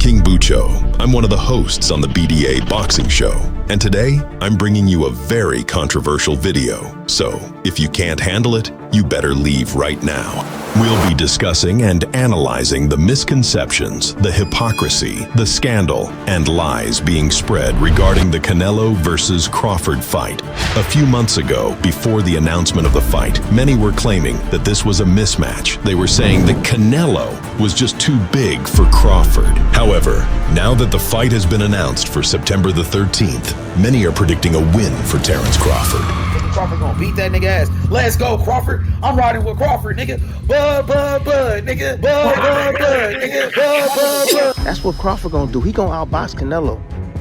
King Bucho. I'm one of the hosts on the BDA Boxing Show, and today I'm bringing you a very controversial video. So, if you can't handle it, you better leave right now. We'll be discussing and analyzing the misconceptions, the hypocrisy, the scandal, and lies being spread regarding the Canelo versus Crawford fight. A few months ago, before the announcement of the fight, many were claiming that this was a mismatch. They were saying that Canelo was just too big for Crawford. However, now that the fight has been announced for September the 13th, many are predicting a win for Terence Crawford. Crawford gonna beat that nigga ass. Let's go, Crawford. I'm riding with Crawford, nigga. Bud, nigga. Bud, nigga. Bud. That's what Crawford gonna do. He gonna outbox Canelo.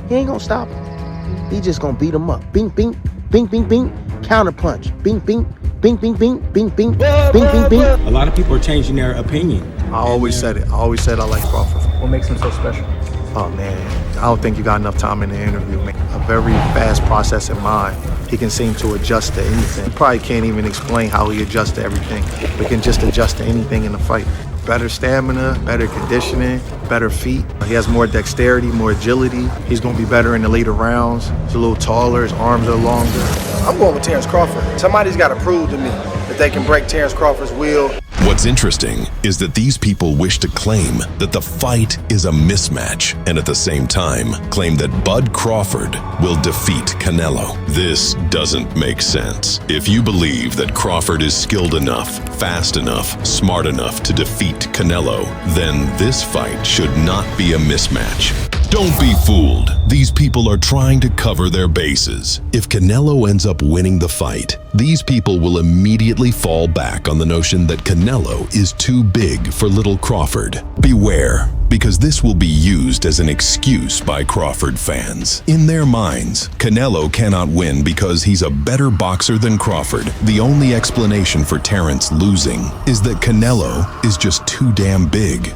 He ain't gonna stop him. He just gonna beat him up. Bing, bing, bing, bing, bing. Counter punch. Bing, bing, bing, bing, bing, bing, bing, bing, bing, bing. A lot of people are changing their opinion. I always said it. I like Crawford. What makes him so special? Oh man, I don't think you got enough time in the interview, man. A very fast processing mind. He can seem to adjust to anything. He probably can't even explain how he adjusts to everything, but can just adjust to anything in the fight. Better stamina, better conditioning, better feet. He has more dexterity, more agility. He's gonna be better in the later rounds. He's a little taller, his arms are longer. I'm going with Terence Crawford. Somebody's gotta prove to me that they can break Terence Crawford's will. What's interesting is that these people wish to claim that the fight is a mismatch and at the same time claim that Bud Crawford will defeat Canelo. This doesn't make sense. If you believe that Crawford is skilled enough, fast enough, smart enough to defeat Canelo, then this fight should not be a mismatch. Don't be fooled. These people are trying to cover their bases. If Canelo ends up winning the fight, these people will immediately fall back on the notion that Canelo is too big for little Crawford. Beware, because this will be used as an excuse by Crawford fans. In their minds, Canelo cannot win because he's a better boxer than Crawford. The only explanation for Terence losing is that Canelo is just too damn big.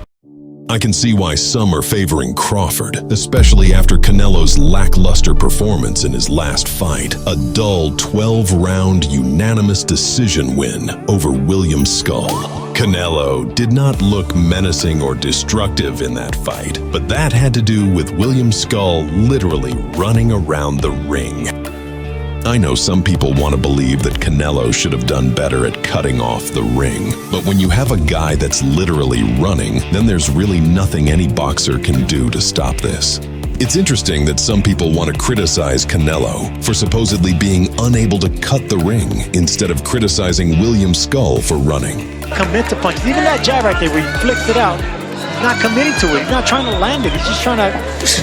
I can see why some are favoring Crawford, especially after Canelo's lackluster performance in his last fight, a dull 12-round unanimous decision win over William Skull. Canelo did not look menacing or destructive in that fight, but that had to do with William Skull literally running around the ring. I know some people want to believe that Canelo should have done better at cutting off the ring, but when you have a guy that's literally running, then there's really nothing any boxer can do to stop this. It's interesting that some people want to criticize Canelo for supposedly being unable to cut the ring instead of criticizing William Skull for running. Commit to punches. Even that jab right there where he flicks it out, he's not committing to it. He's not trying to land it. He's just trying to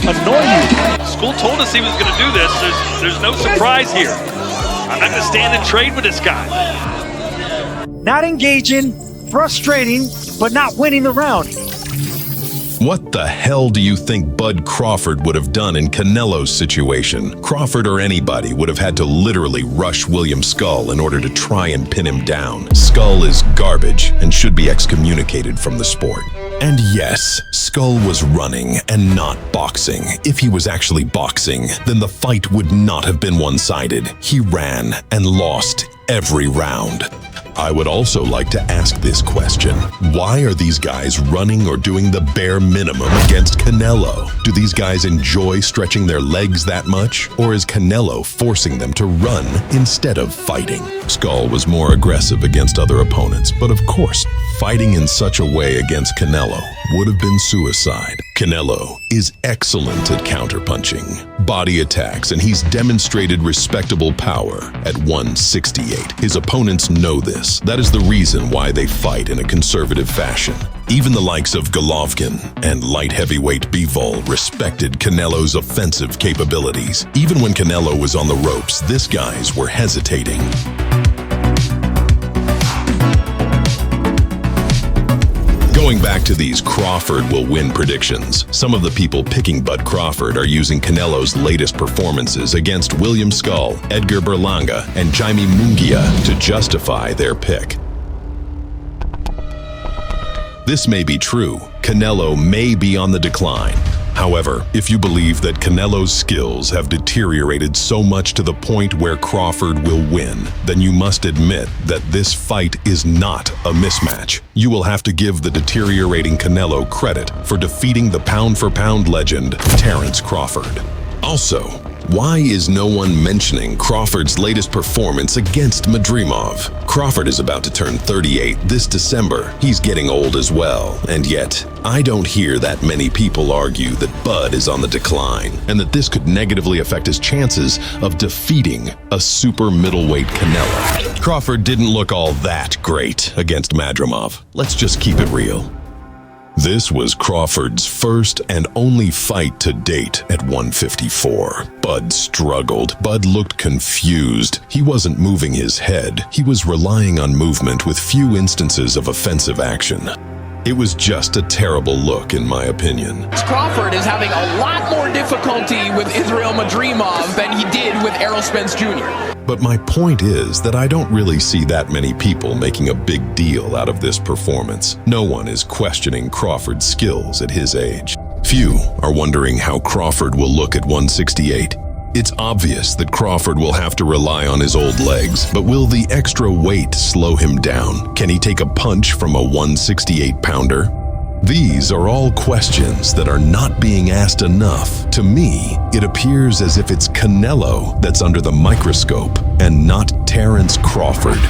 annoy you. School told us he was going to do this. There's no surprise here. I'm not going to stand and trade with this guy. Not engaging, frustrating, but not winning the round. What the hell do you think Bud Crawford would have done in Canelo's situation? Crawford or anybody would have had to literally rush William Skull in order to try and pin him down. Skull is garbage and should be excommunicated from the sport. And yes, Skull was running and not boxing. If he was actually boxing, then the fight would not have been one-sided. He ran and lost every round. I would also like to ask this question. Why are these guys running or doing the bare minimum against Canelo? Do these guys enjoy stretching their legs that much? Or is Canelo forcing them to run instead of fighting? Skull was more aggressive against other opponents, but of course, fighting in such a way against Canelo would have been suicide. Canelo is excellent at counterpunching, body attacks, and he's demonstrated respectable power at 168. His opponents know this. That is the reason why they fight in a conservative fashion. Even the likes of Golovkin and light heavyweight Bivol respected Canelo's offensive capabilities. Even when Canelo was on the ropes, these guys were hesitating. Going back to these Crawford will win predictions, some of the people picking Bud Crawford are using Canelo's latest performances against William Skull, Edgar Berlanga, and Jaime Munguia to justify their pick. This may be true. Canelo may be on the decline, However, if you believe that Canelo's skills have deteriorated so much to the point where Crawford will win, then you must admit that this fight is not a mismatch. You will have to give the deteriorating Canelo credit for defeating the pound-for-pound legend, Terence Crawford. Also, why is no one mentioning Crawford's latest performance against Madrimov? Crawford is about to turn 38 this December. He's getting old as well, and yet, I don't hear that many people argue that Bud is on the decline, and that this could negatively affect his chances of defeating a super middleweight Canelo. Crawford didn't look all that great against Madrimov. Let's just keep it real. This was Crawford's first and only fight to date at 154. Bud struggled. Bud looked confused. He wasn't moving his head. He was relying on movement with few instances of offensive action. It was just a terrible look, in my opinion. Crawford is having a lot more difficulty with Israel Madrimov than he did with Errol Spence Jr. But my point is that I don't really see that many people making a big deal out of this performance. No one is questioning Crawford's skills at his age. Few are wondering how Crawford will look at 168. It's obvious that Crawford will have to rely on his old legs, but will the extra weight slow him down? Can he take a punch from a 168-pounder? These are all questions that are not being asked enough. To me, it appears as if it's Canelo that's under the microscope and not Terence Crawford.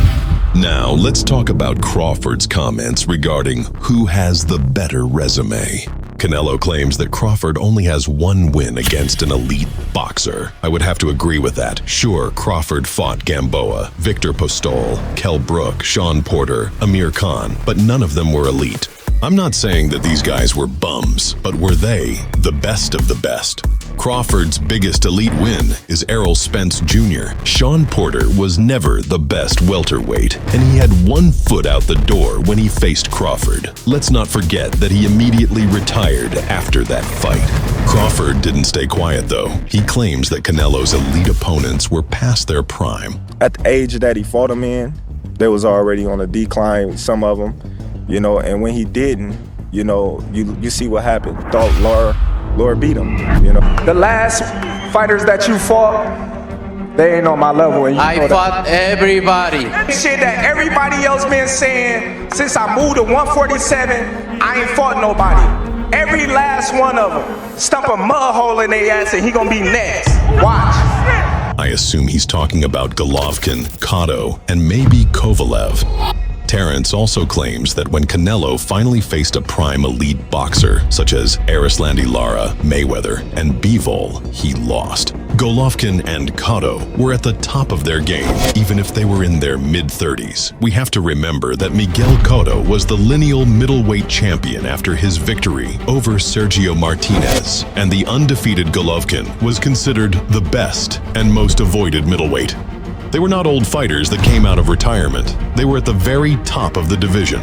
Now, let's talk about Crawford's comments regarding who has the better resume. Canelo claims that Crawford only has one win against an elite boxer. I would have to agree with that. Sure, Crawford fought Gamboa, Victor Postol, Kell Brook, Sean Porter, Amir Khan, but none of them were elite. I'm not saying that these guys were bums, but were they the best of the best? Crawford's biggest elite win is Errol Spence Jr. Sean Porter was never the best welterweight, and he had one foot out the door when he faced Crawford. Let's not forget that he immediately retired after that fight. Crawford didn't stay quiet, though. He claims that Canelo's elite opponents were past their prime. At the age that he fought him in, they was already on a decline, some of them, and when he didn't, you see what happened. Thought Laura beat him, The last fighters that you fought, they ain't on my level. And I fought everybody. Shit that everybody else been saying since I moved to 147, I ain't fought nobody. Every last one of them. Stump a mud hole in their ass and he gonna be next. Watch. I assume he's talking about Golovkin, Cotto, and maybe Kovalev. Terence also claims that when Canelo finally faced a prime elite boxer, such as Arislandi Lara, Mayweather, and Bivol, he lost. Golovkin and Cotto were at the top of their game, even if they were in their mid-30s. We have to remember that Miguel Cotto was the lineal middleweight champion after his victory over Sergio Martinez, and the undefeated Golovkin was considered the best and most avoided middleweight. They were not old fighters that came out of retirement. They were at the very top of the division.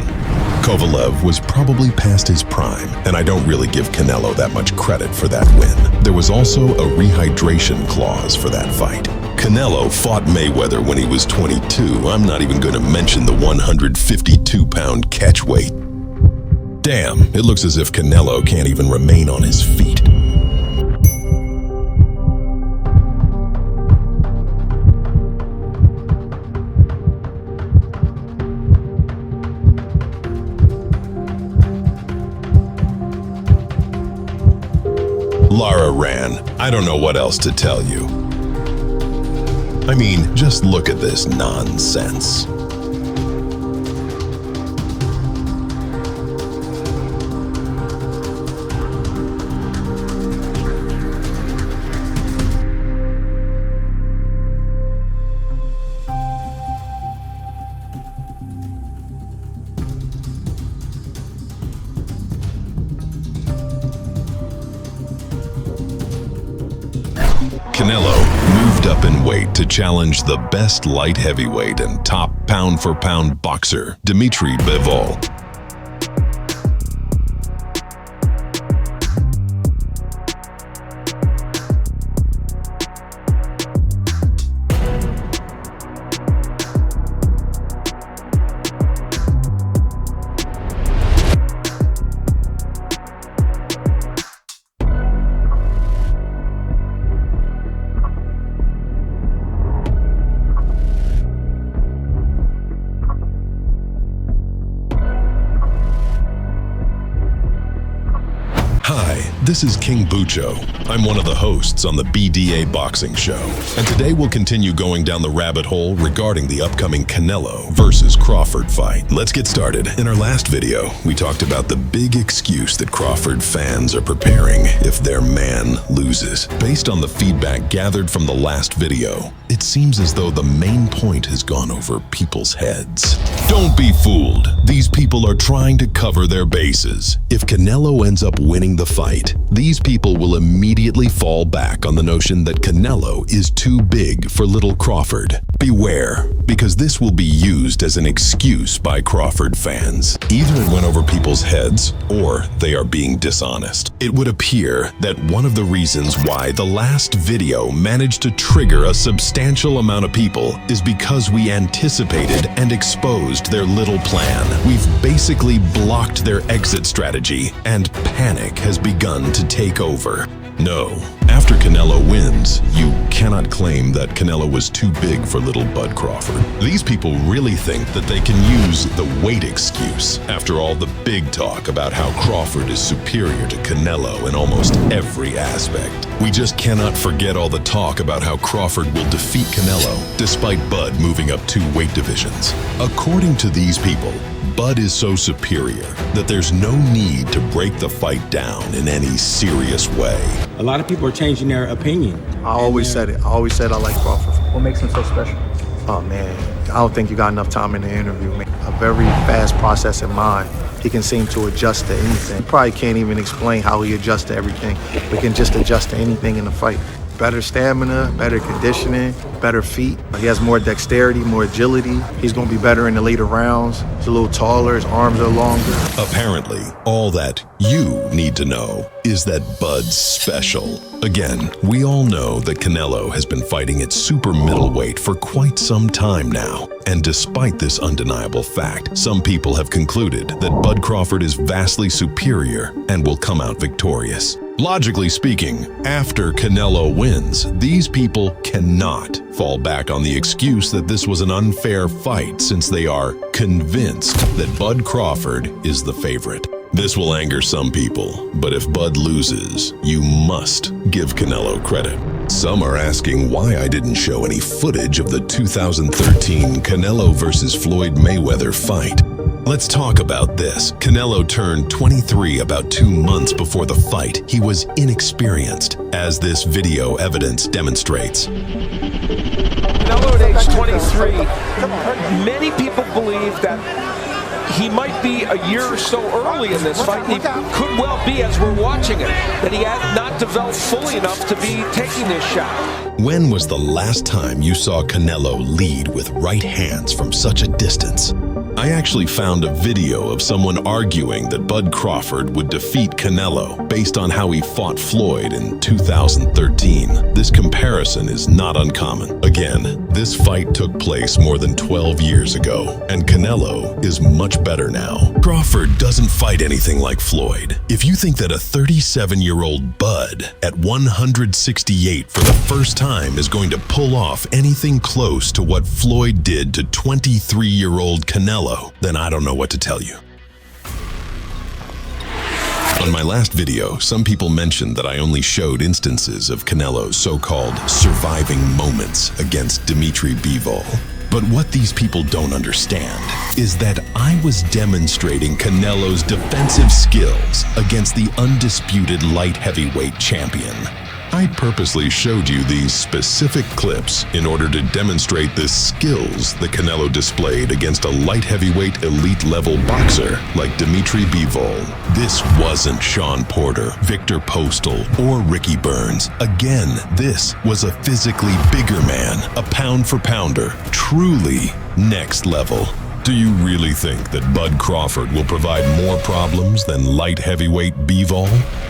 Kovalev was probably past his prime, and I don't really give Canelo that much credit for that win. There was also a rehydration clause for that fight. Canelo fought Mayweather when he was 22. I'm not even going to mention the 152-pound catch weight. Damn, it looks as if Canelo can't even remain on his feet. Lara ran. I don't know what else to tell you. I mean, just look at this nonsense. Canelo moved up in weight to challenge the best light heavyweight and top pound-for-pound boxer, Dmitry Bivol. This is King Bucho. I'm one of the hosts on the BDA Boxing Show. And today we'll continue going down the rabbit hole regarding the upcoming Canelo versus Crawford fight. Let's get started. In our last video, we talked about the big excuse that Crawford fans are preparing if their man loses. Based on the feedback gathered from the last video, it seems as though the main point has gone over people's heads. Don't be fooled. These people are trying to cover their bases. If Canelo ends up winning the fight, these people will immediately fall back on the notion that Canelo is too big for little Crawford. Beware, because this will be used as an excuse by Crawford fans. Either it went over people's heads, or they are being dishonest. It would appear that one of the reasons why the last video managed to trigger a substantial amount of people is because we anticipated and exposed their little plan. We've basically blocked their exit strategy, and panic has begun to take over. No, after Canelo wins, you cannot claim that Canelo was too big for little Bud Crawford. These people really think that they can use the weight excuse after all the big talk about how Crawford is superior to Canelo in almost every aspect. We just cannot forget all the talk about how Crawford will defeat Canelo despite Bud moving up 2 weight divisions. According to these people, Bud is so superior that there's no need to break the fight down in any serious way. A lot of people are changing their opinion. I always said it. I always said I like Crawford. What makes him so special? Oh, man. I don't think you got enough time in the interview, man. A very fast processing mind. He can seem to adjust to anything. Probably can't even explain how he adjusts to everything. We can just adjust to anything in the fight. Better stamina, better conditioning, better feet. He has more dexterity, more agility. He's going to be better in the later rounds. He's a little taller, his arms are longer. Apparently, all that you need to know is that Bud's special. Again, we all know that Canelo has been fighting at super middleweight for quite some time now. And despite this undeniable fact, some people have concluded that Bud Crawford is vastly superior and will come out victorious. Logically speaking, after Canelo wins, these people cannot fall back on the excuse that this was an unfair fight since they are convinced that Bud Crawford is the favorite. This will anger some people, but if Bud loses, you must give Canelo credit. Some are asking why I didn't show any footage of the 2013 Canelo versus Floyd Mayweather fight. Let's talk about this. Canelo turned 23 about 2 months before the fight. He was inexperienced, as this video evidence demonstrates. Canelo at age 23, many people believe that he might be a year or so early in this fight. He could well be, as we're watching it, that he had not developed fully enough to be taking this shot. When was the last time you saw Canelo lead with right hands from such a distance? I actually found a video of someone arguing that Bud Crawford would defeat Canelo based on how he fought Floyd in 2013. This comparison is not uncommon. Again, this fight took place more than 12 years ago, and Canelo is much better now. Crawford doesn't fight anything like Floyd. If you think that a 37-year-old Bud at 168 for the first time is going to pull off anything close to what Floyd did to 23-year-old Canelo, then I don't know what to tell you. On my last video, some people mentioned that I only showed instances of Canelo's so-called surviving moments against Dimitri Bivol. But what these people don't understand is that I was demonstrating Canelo's defensive skills against the undisputed light heavyweight champion. I purposely showed you these specific clips in order to demonstrate the skills that Canelo displayed against a light heavyweight elite level boxer like Dimitri Bivol. This wasn't Sean Porter, Victor Postal, or Ricky Burns. Again, this was a physically bigger man, a pound for pounder, truly next level. Do you really think that Bud Crawford will provide more problems than light heavyweight Bivol?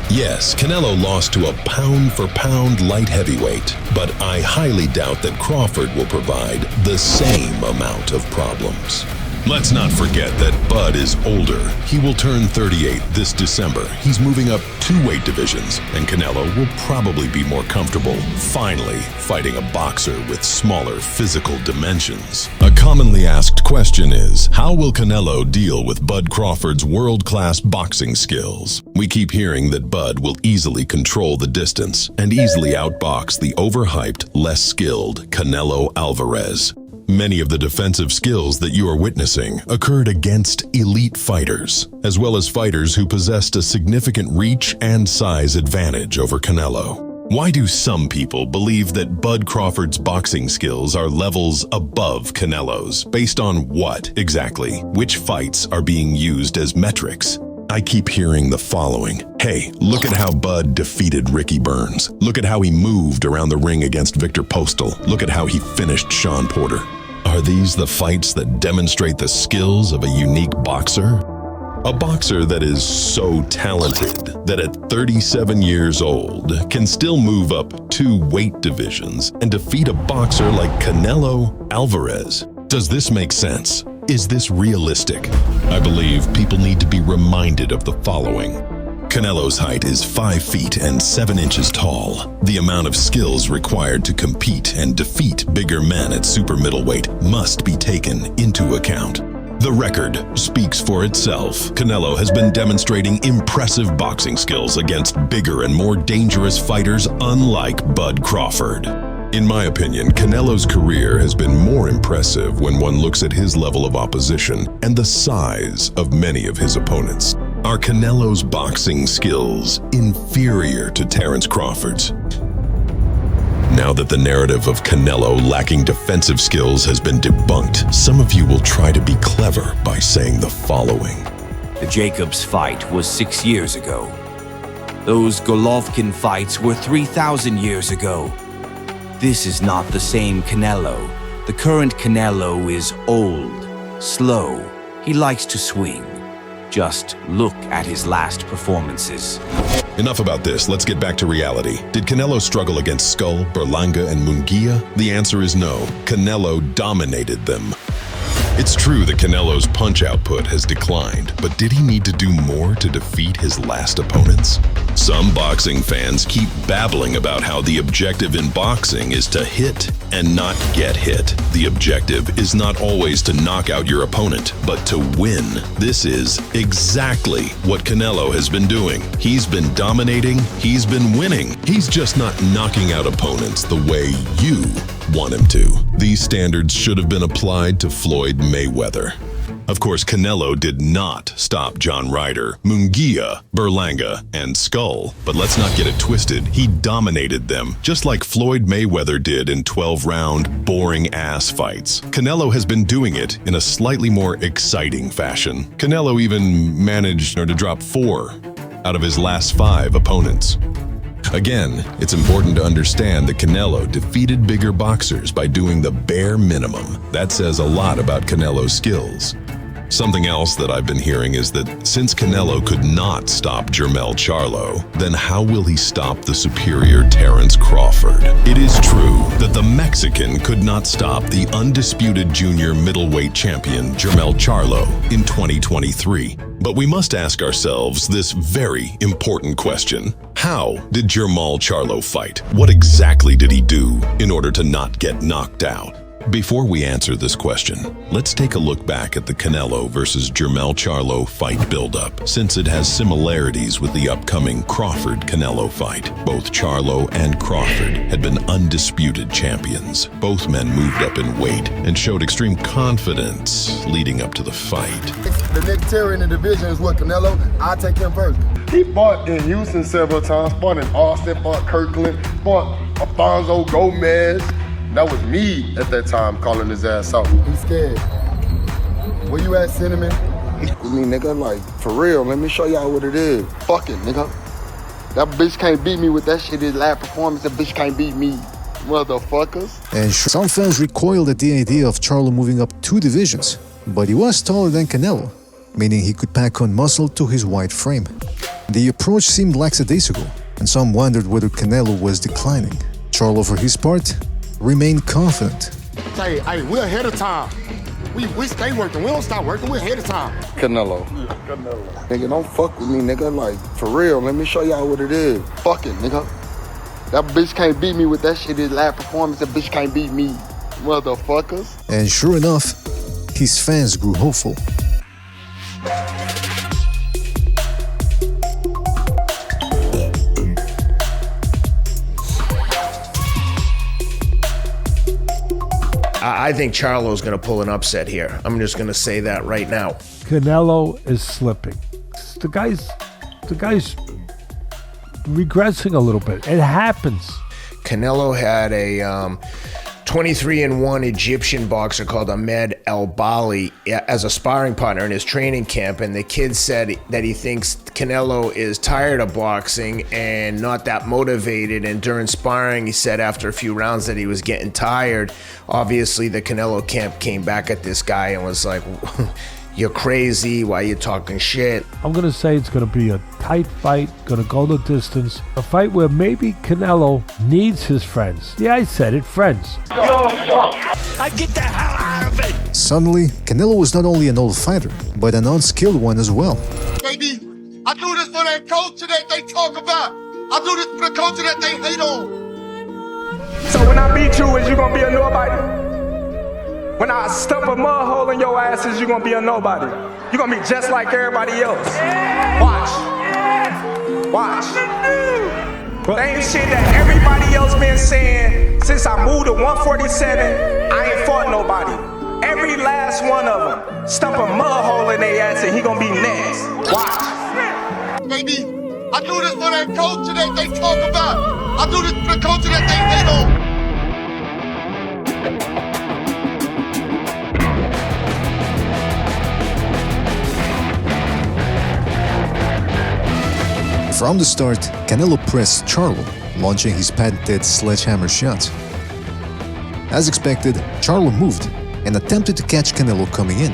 Yes, Canelo lost to a pound-for-pound light heavyweight, but I highly doubt that Crawford will provide the same amount of problems. Let's not forget that Bud is older. He will turn 38 this December. He's moving up 2 weight divisions, and Canelo will probably be more comfortable finally fighting a boxer with smaller physical dimensions. A commonly asked question is, how will Canelo deal with Bud Crawford's world-class boxing skills? We keep hearing that Bud will easily control the distance and easily outbox the overhyped, less skilled Canelo Alvarez. Many of the defensive skills that you are witnessing occurred against elite fighters, as well as fighters who possessed a significant reach and size advantage over Canelo. Why do some people believe that Bud Crawford's boxing skills are levels above Canelo's? Based on what, exactly? Which fights are being used as metrics? I keep hearing the following. Hey, look at how Bud defeated Ricky Burns. Look at how he moved around the ring against Victor Postal. Look at how he finished Sean Porter. Are these the fights that demonstrate the skills of a unique boxer? A boxer that is so talented that at 37 years old can still move up 2 weight divisions and defeat a boxer like Canelo Alvarez. Does this make sense? Is this realistic? I believe people need to be reminded of the following. Canelo's height is 5 feet and 7 inches tall. The amount of skills required to compete and defeat bigger men at super middleweight must be taken into account. The record speaks for itself. Canelo has been demonstrating impressive boxing skills against bigger and more dangerous fighters unlike Bud Crawford. In my opinion, Canelo's career has been more impressive when one looks at his level of opposition and the size of many of his opponents. Are Canelo's boxing skills inferior to Terence Crawford's? Now that the narrative of Canelo lacking defensive skills has been debunked, some of you will try to be clever by saying the following. The Jacobs fight was 6 years ago. Those Golovkin fights were 3,000 years ago. This is not the same Canelo. The current Canelo is old, slow. He likes to swing. Just look at his last performances. Enough about this, let's get back to reality. Did Canelo struggle against Skull, Berlanga, and Munguia? The answer is no. Canelo dominated them. It's true that Canelo's punch output has declined, but did he need to do more to defeat his last opponents? Some boxing fans keep babbling about how the objective in boxing is to hit and not get hit. The objective is not always to knock out your opponent, but to win. This is exactly what Canelo has been doing. He's been dominating, he's been winning. He's just not knocking out opponents the way you want him to. These standards should have been applied to Floyd Mayweather. Of course, Canelo did not stop John Ryder, Munguia, Berlanga, and Skull. But let's not get it twisted. He dominated them, just like Floyd Mayweather did in 12-round, boring-ass fights. Canelo has been doing it in a slightly more exciting fashion. Canelo even managed to drop 4 out of his last 5 opponents. Again, it's important to understand that Canelo defeated bigger boxers by doing the bare minimum. That says a lot about Canelo's skills. Something else that I've been hearing is that since Canelo could not stop Jermell Charlo, then how will he stop the superior Terence Crawford? It is true that the Mexican could not stop the undisputed junior middleweight champion Jermell Charlo in 2023. But we must ask ourselves this very important question. How did Jermell Charlo fight? What exactly did he do in order to not get knocked out? Before we answer this question, let's take a look back at the Canelo versus Jermell Charlo fight buildup, since it has similarities with the upcoming Crawford-Canelo fight. Both Charlo and Crawford had been undisputed champions. Both men moved up in weight and showed extreme confidence leading up to the fight. The next terror in the division is what, Canelo? I'll take him first. He fought in Houston several times, fought in Austin, fought Kirkland, fought Alfonso Gomez. That was me at that time calling his ass out. He's scared. Where you at, Cinnamon? I mean, nigga, like, for real, let me show y'all what it is. Fuck it, nigga. That bitch can't beat me with that shit. His last performance, that bitch can't beat me. Motherfuckers. And some fans recoiled at the idea of Charlo moving up 2 divisions, but he was taller than Canelo, meaning he could pack on muscle to his wide frame. The approach seemed lackadaisical, and some wondered whether Canelo was declining. Charlo, for his part, remained confident. Hey, we're ahead of time. We stay working. We don't stop working. We're ahead of time. Canelo. Nigga, don't fuck with me, nigga. Like, for real, let me show y'all what it is. Fuck it, nigga. That bitch can't beat me with that shit. His last performance, that bitch can't beat me. Motherfuckers. And sure enough, his fans grew hopeful. I think Charlo's going to pull an upset here. I'm just going to say that right now. Canelo is slipping. The guy's regressing a little bit. It happens. Canelo had a 23-1 Egyptian boxer called Ahmed El Bali as a sparring partner in his training camp, and the kid said that he thinks Canelo is tired of boxing and not that motivated, and during sparring he said after a few rounds that he was getting tired. Obviously the Canelo camp came back at this guy and was like, you're crazy, why are you talking shit? I'm going to say it's going to be a tight fight, going to go the distance. A fight where maybe Canelo needs his friends. Yeah, I said it, friends. I get the hell out of it! Suddenly, Canelo was not only an old fighter, but an unskilled one as well. Baby, I do this for that culture that they talk about. I do this for the culture that they hate on. So when I beat you, is you gonna be a nobody? When I stump a mud hole in your asses, you gonna be a nobody. You gonna be just like everybody else. Watch. Same shit that everybody else been saying since I moved to 147. I ain't fought nobody. Every last one of them stump a mud hole in their ass and he gonna be next. Watch. Baby, I do this for that culture that they talk about. I do this for the culture that they hate on. From the start, Canelo pressed Charlo, launching his patented sledgehammer shots. As expected, Charlo moved and attempted to catch Canelo coming in.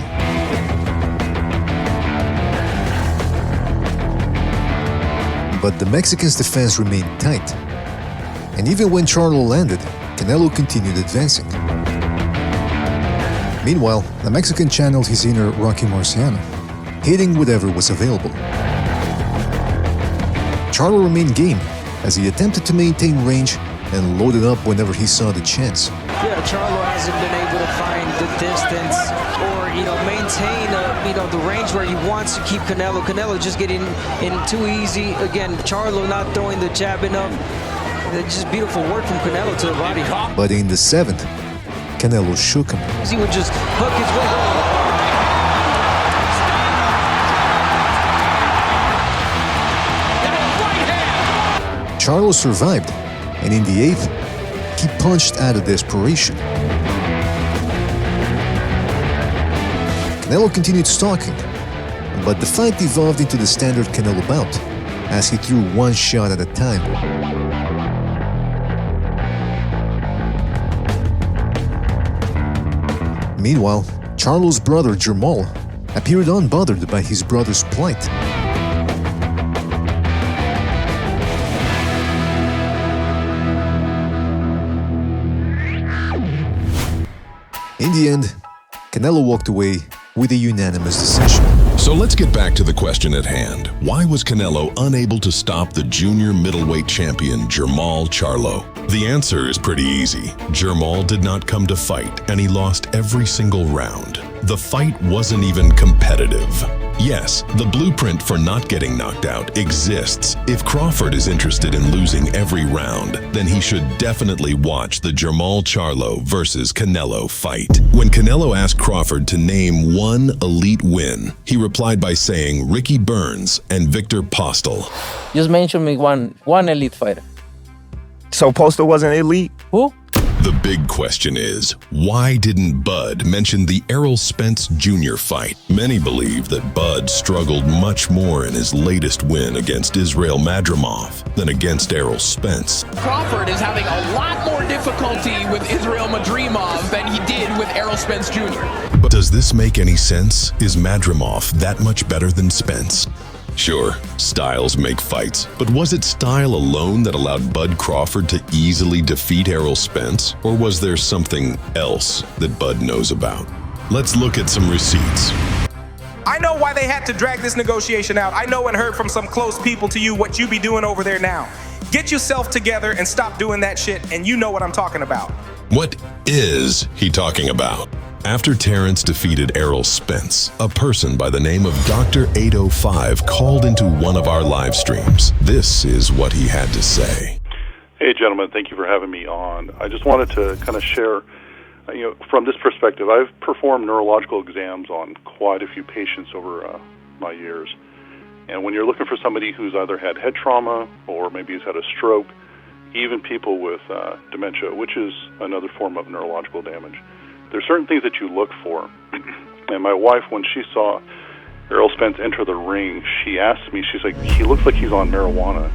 But the Mexican's defense remained tight. And even when Charlo landed, Canelo continued advancing. Meanwhile, the Mexican channeled his inner Rocky Marciano, hitting whatever was available. Charlo remained game as he attempted to maintain range and loaded up whenever he saw the chance. Yeah, Charlo hasn't been able to find the distance or, maintain, the range where he wants to keep Canelo. Canelo just getting in too easy. Again, Charlo not throwing the jab enough. It's just beautiful work from Canelo to the body. But in the 7th, Canelo shook him. He would just hook his way. Charlo survived, and in the 8th, he punched out of desperation. Canelo continued stalking, but the fight evolved into the standard Canelo bout, as he threw one shot at a time. Meanwhile, Charlo's brother Jermall appeared unbothered by his brother's plight. In the end, Canelo walked away with a unanimous decision. So let's get back to the question at hand. Why was Canelo unable to stop the junior middleweight champion Jermall Charlo? The answer is pretty easy. Jermall did not come to fight, and he lost every single round. The fight wasn't even competitive. Yes, the blueprint for not getting knocked out exists. If Crawford is interested in losing every round, then he should definitely watch the Jermall Charlo versus Canelo fight. When Canelo asked Crawford to name one elite win, he replied by saying Ricky Burns and Victor Postel. Just mention me one elite fighter. So Postel wasn't elite? Who? The big question is, why didn't Bud mention the Errol Spence Jr. fight? Many believe that Bud struggled much more in his latest win against Israel Madrimov than against Errol Spence. Crawford is having a lot more difficulty with Israel Madrimov than he did with Errol Spence Jr. But does this make any sense? Is Madrimov that much better than Spence? Sure, styles make fights, but was it style alone that allowed Bud Crawford to easily defeat Errol Spence? Or was there something else that Bud knows about? Let's look at some receipts. I know why they had to drag this negotiation out. I know and heard from some close people to you what you be doing over there now. Get yourself together and stop doing that shit, and you know what I'm talking about. What is he talking about? After Terrence defeated Errol Spence, a person by the name of Dr. 805 called into one of our live streams. This is what he had to say. Hey, gentlemen, thank you for having me on. I just wanted to kind of share, from this perspective, I've performed neurological exams on quite a few patients over my years. And when you're looking for somebody who's either had head trauma or maybe has had a stroke, even people with dementia, which is another form of neurological damage, there's certain things that you look for. And my wife, when she saw Errol Spence enter the ring, she asked me, she's like, he looks like he's on marijuana.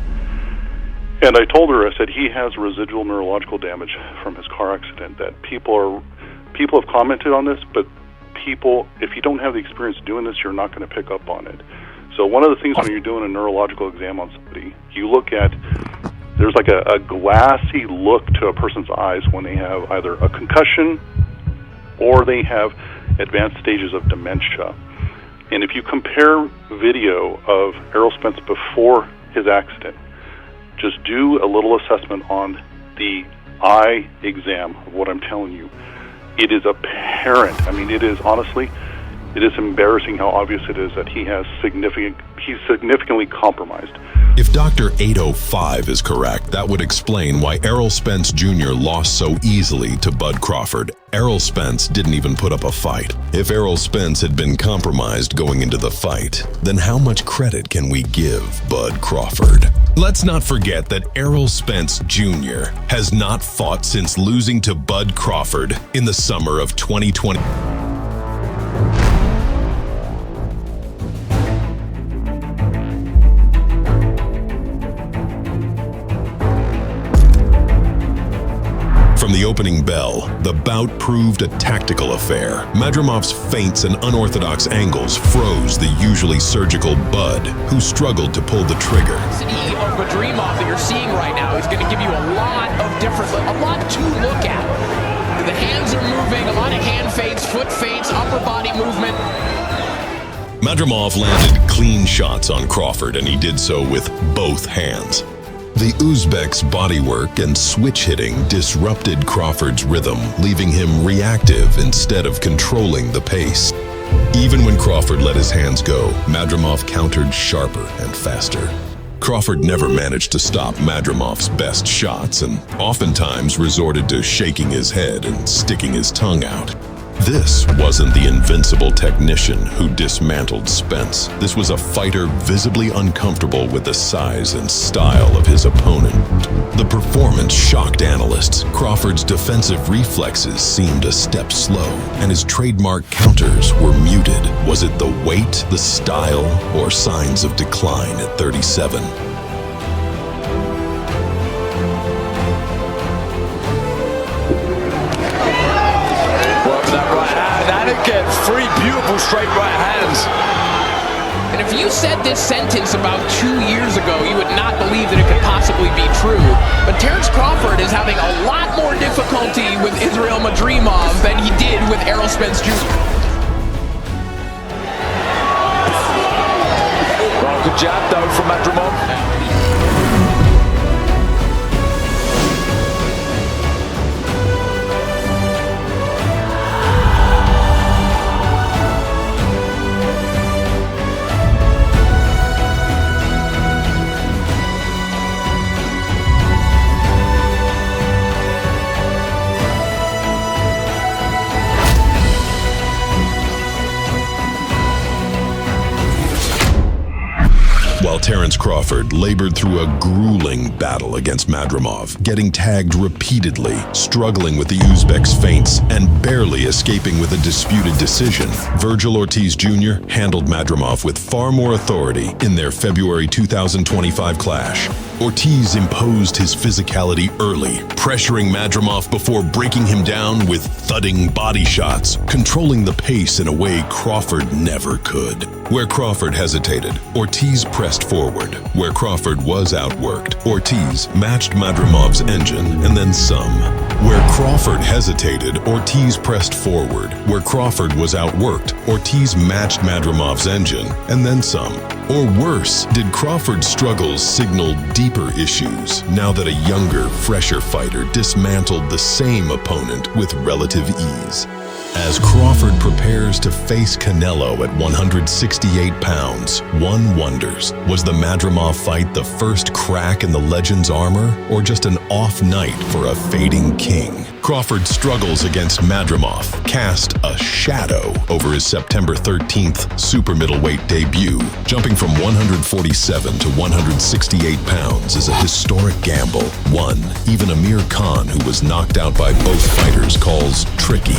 And I told her, I said, he has residual neurological damage from his car accident. That people have commented on this, but people, if you don't have the experience doing this, you're not going to pick up on it. So one of the things when you're doing a neurological exam on somebody, you look at, there's like a glassy look to a person's eyes when they have either a concussion or they have advanced stages of dementia. And if you compare video of Errol Spence before his accident, just do a little assessment on the eye exam of what I'm telling you. It is apparent. I mean, it is honestly, it is embarrassing how obvious it is that he's significantly compromised. If Dr. 805 is correct, that would explain why Errol Spence Jr. lost so easily to Bud Crawford. Errol Spence didn't even put up a fight. If Errol Spence had been compromised going into the fight, then how much credit can we give Bud Crawford? Let's not forget that Errol Spence Jr. has not fought since losing to Bud Crawford in the summer of 2020. From the opening bell, the bout proved a tactical affair. Madrimov's feints and unorthodox angles froze the usually surgical Bud, who struggled to pull the trigger. Of Madrimov that you're seeing right now is going to give you a lot to look at. The hands are moving, a lot of hand feints, foot feints, upper body movement. Madrimov landed clean shots on Crawford, and he did so with both hands. The Uzbek's bodywork and switch hitting disrupted Crawford's rhythm, leaving him reactive instead of controlling the pace. Even when Crawford let his hands go, Madrimov countered sharper and faster. Crawford never managed to stop Madrimov's best shots and oftentimes resorted to shaking his head and sticking his tongue out. This wasn't the invincible technician who dismantled Spence. This was a fighter visibly uncomfortable with the size and style of his opponent. The performance shocked analysts. Crawford's defensive reflexes seemed a step slow, and his trademark counters were muted. Was it the weight, the style, or signs of decline at 37? Again, three beautiful straight right hands. And if you said this sentence about 2 years ago, you would not believe that it could possibly be true. But Terrence Crawford is having a lot more difficulty with Israel Madrimov than he did with Errol Spence Jr. Well, good jab though from Madrimov. While Terrence Crawford labored through a grueling battle against Madrimov, getting tagged repeatedly, struggling with the Uzbek's feints, and barely escaping with a disputed decision, Virgil Ortiz Jr. handled Madrimov with far more authority in their February 2025 clash. Ortiz imposed his physicality early, pressuring Madrimov before breaking him down with thudding body shots, controlling the pace in a way Crawford never could. Where Crawford hesitated, Ortiz pressed forward. Where Crawford was outworked, Ortiz matched Madrimov's engine and then some. Where Crawford hesitated, Ortiz pressed forward. Where Crawford was outworked, Ortiz matched Madrimov's engine, and then some. Or worse, did Crawford's struggles signal deeper issues now that a younger, fresher fighter dismantled the same opponent with relative ease? As Crawford prepares to face Canelo at 168 pounds, one wonders, was the Madrimov fight the first crack in the legend's armor, or just an off night for a fading king? Crawford's struggles against Madrimov cast a shadow over his September 13th super middleweight debut. Jumping from 147 to 168 pounds is a historic gamble, one even Amir Khan, who was knocked out by both fighters, calls tricky.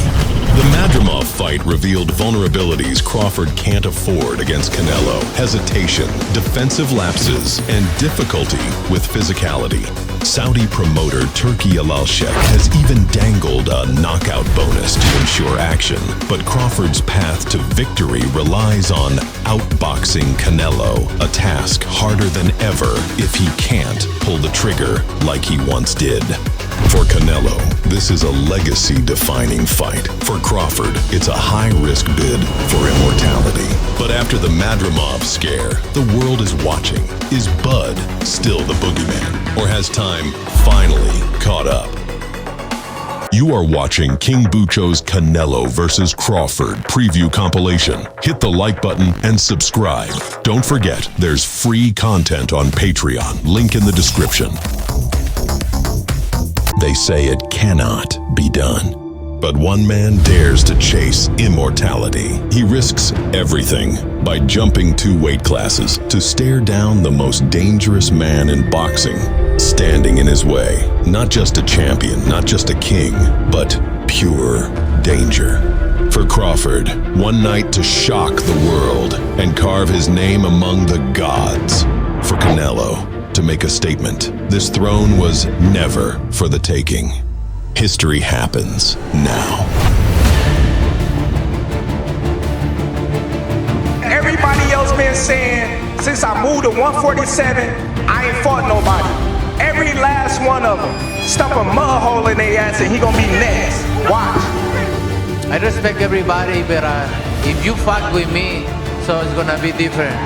The Madrimov fight revealed vulnerabilities Crawford can't afford against Canelo: hesitation, defensive lapses, and difficulty with physicality. Saudi promoter Turki Alalshek has even dangled a knockout bonus to ensure action, but Crawford's path to victory relies on outboxing Canelo, a task harder than ever if he can't pull the trigger like he once did. For Canelo, this is a legacy-defining fight. For Crawford, it's a high-risk bid for immortality. But after the Madrimov scare, the world is watching. Is Bud still the boogeyman, or has time finally caught up? You are watching King Bucho's Canelo vs. Crawford preview compilation. Hit the like button and subscribe. Don't forget, there's free content on Patreon. Link in the description. They say it cannot be done, but one man dares to chase immortality. He risks everything by jumping 2 weight classes to stare down the most dangerous man in boxing, standing in his way. Not just a champion, not just a king, but pure danger. For Crawford, one night to shock the world and carve his name among the gods. For Canelo, to make a statement. This throne was never for the taking. History happens now. Everybody else been saying, since I moved to 147, I ain't fought nobody. Every last one of them stump a mud hole in their ass and he gonna be next. Watch. I respect everybody, but if you fuck with me, so it's gonna be different.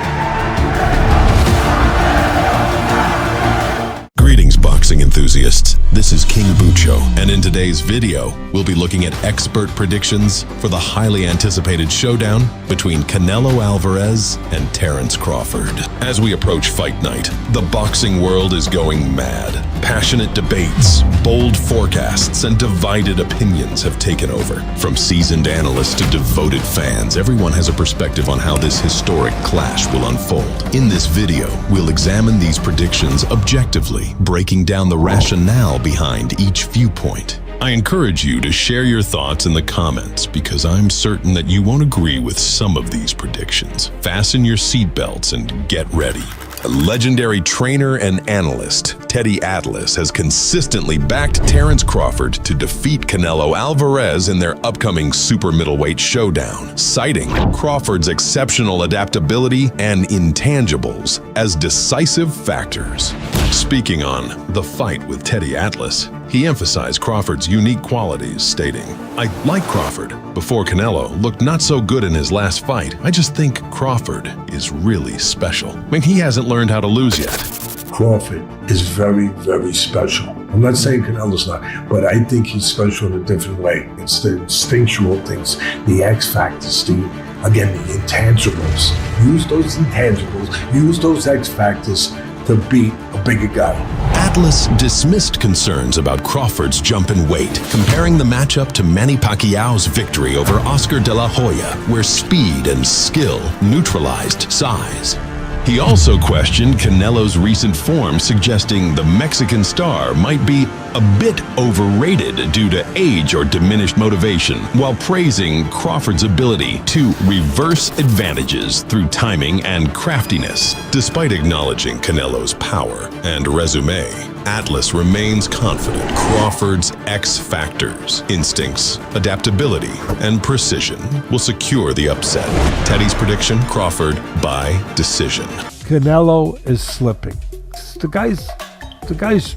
Greetings, boxing enthusiasts. This is King Bucho, and in today's video, we'll be looking at expert predictions for the highly anticipated showdown between Canelo Alvarez and Terence Crawford. As we approach fight night, the boxing world is going mad. Passionate debates, bold forecasts, and divided opinions have taken over. From seasoned analysts to devoted fans, everyone has a perspective on how this historic clash will unfold. In this video, we'll examine these predictions objectively, breaking down the rationale behind each viewpoint. I encourage you to share your thoughts in the comments because I'm certain that you won't agree with some of these predictions. Fasten your seatbelts and get ready. A legendary trainer and analyst, Teddy Atlas, has consistently backed Terence Crawford to defeat Canelo Alvarez in their upcoming super middleweight showdown, citing Crawford's exceptional adaptability and intangibles as decisive factors. Speaking on The Fight with Teddy Atlas, he emphasized Crawford's unique qualities, stating, "I like Crawford. Before Canelo looked not so good in his last fight. I just think Crawford is really special. I mean, he hasn't learned how to lose yet." Crawford is very, very special. I'm not saying Canelo's not, but I think he's special in a different way. It's the instinctual things, the X factors, the intangibles. Use those intangibles, use those X factors to beat a bigger guy. Atlas dismissed concerns about Crawford's jump in weight, comparing the matchup to Manny Pacquiao's victory over Oscar de la Hoya, where speed and skill neutralized size. He also questioned Canelo's recent form, suggesting the Mexican star might be a bit overrated due to age or diminished motivation, while praising Crawford's ability to reverse advantages through timing and craftiness. Despite acknowledging Canelo's power and resume, Atlas remains confident Crawford's X factors, instincts, adaptability, and precision will secure the upset. Teddy's prediction, Crawford by decision. Canelo is slipping. The guy's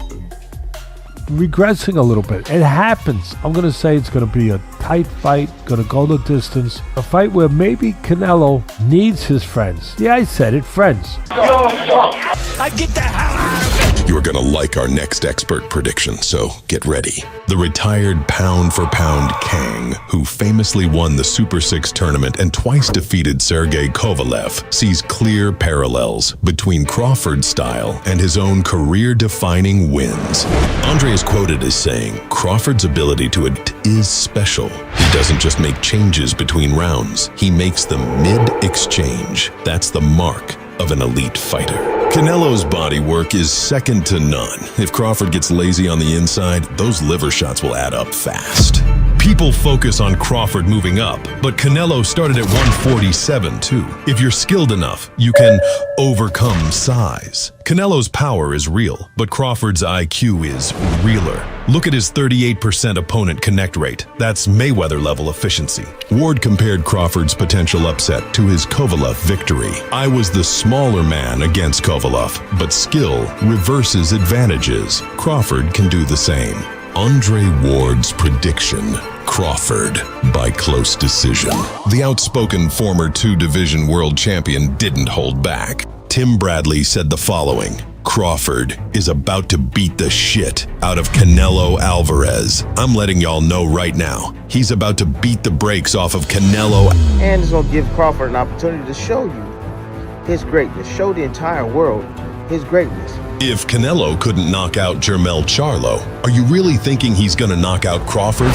regressing a little bit. It happens. I'm going to say it's going to be a tight fight, going to go the distance. A fight where maybe Canelo needs his friends. Yeah, I said it, friends. I get the hell out of it! You're gonna like our next expert prediction, so get ready. The retired pound-for-pound Kang, who famously won the Super 6 tournament and twice defeated Sergey Kovalev, sees clear parallels between Crawford's style and his own career-defining wins. Andre is quoted as saying, Crawford's ability to adapt is special. He doesn't just make changes between rounds, he makes them mid-exchange. That's the mark of an elite fighter. Canelo's body work is second to none. If Crawford gets lazy on the inside, those liver shots will add up fast. People focus on Crawford moving up, but Canelo started at 147 too. If you're skilled enough, you can overcome size. Canelo's power is real, but Crawford's IQ is realer. Look at his 38% opponent connect rate. That's Mayweather-level efficiency. Ward compared Crawford's potential upset to his Kovalev victory. I was the smaller man against Kovalev, but skill reverses advantages. Crawford can do the same. Andre Ward's prediction, Crawford by close decision. The outspoken former two-division world champion didn't hold back. Tim Bradley said the following, Crawford is about to beat the shit out of Canelo Alvarez. I'm letting y'all know right now, he's about to beat the brakes off of Canelo. And it's gonna give Crawford an opportunity to show you his greatness, show the entire world his greatness. If Canelo couldn't knock out Jermell Charlo, are you really thinking he's gonna knock out Crawford?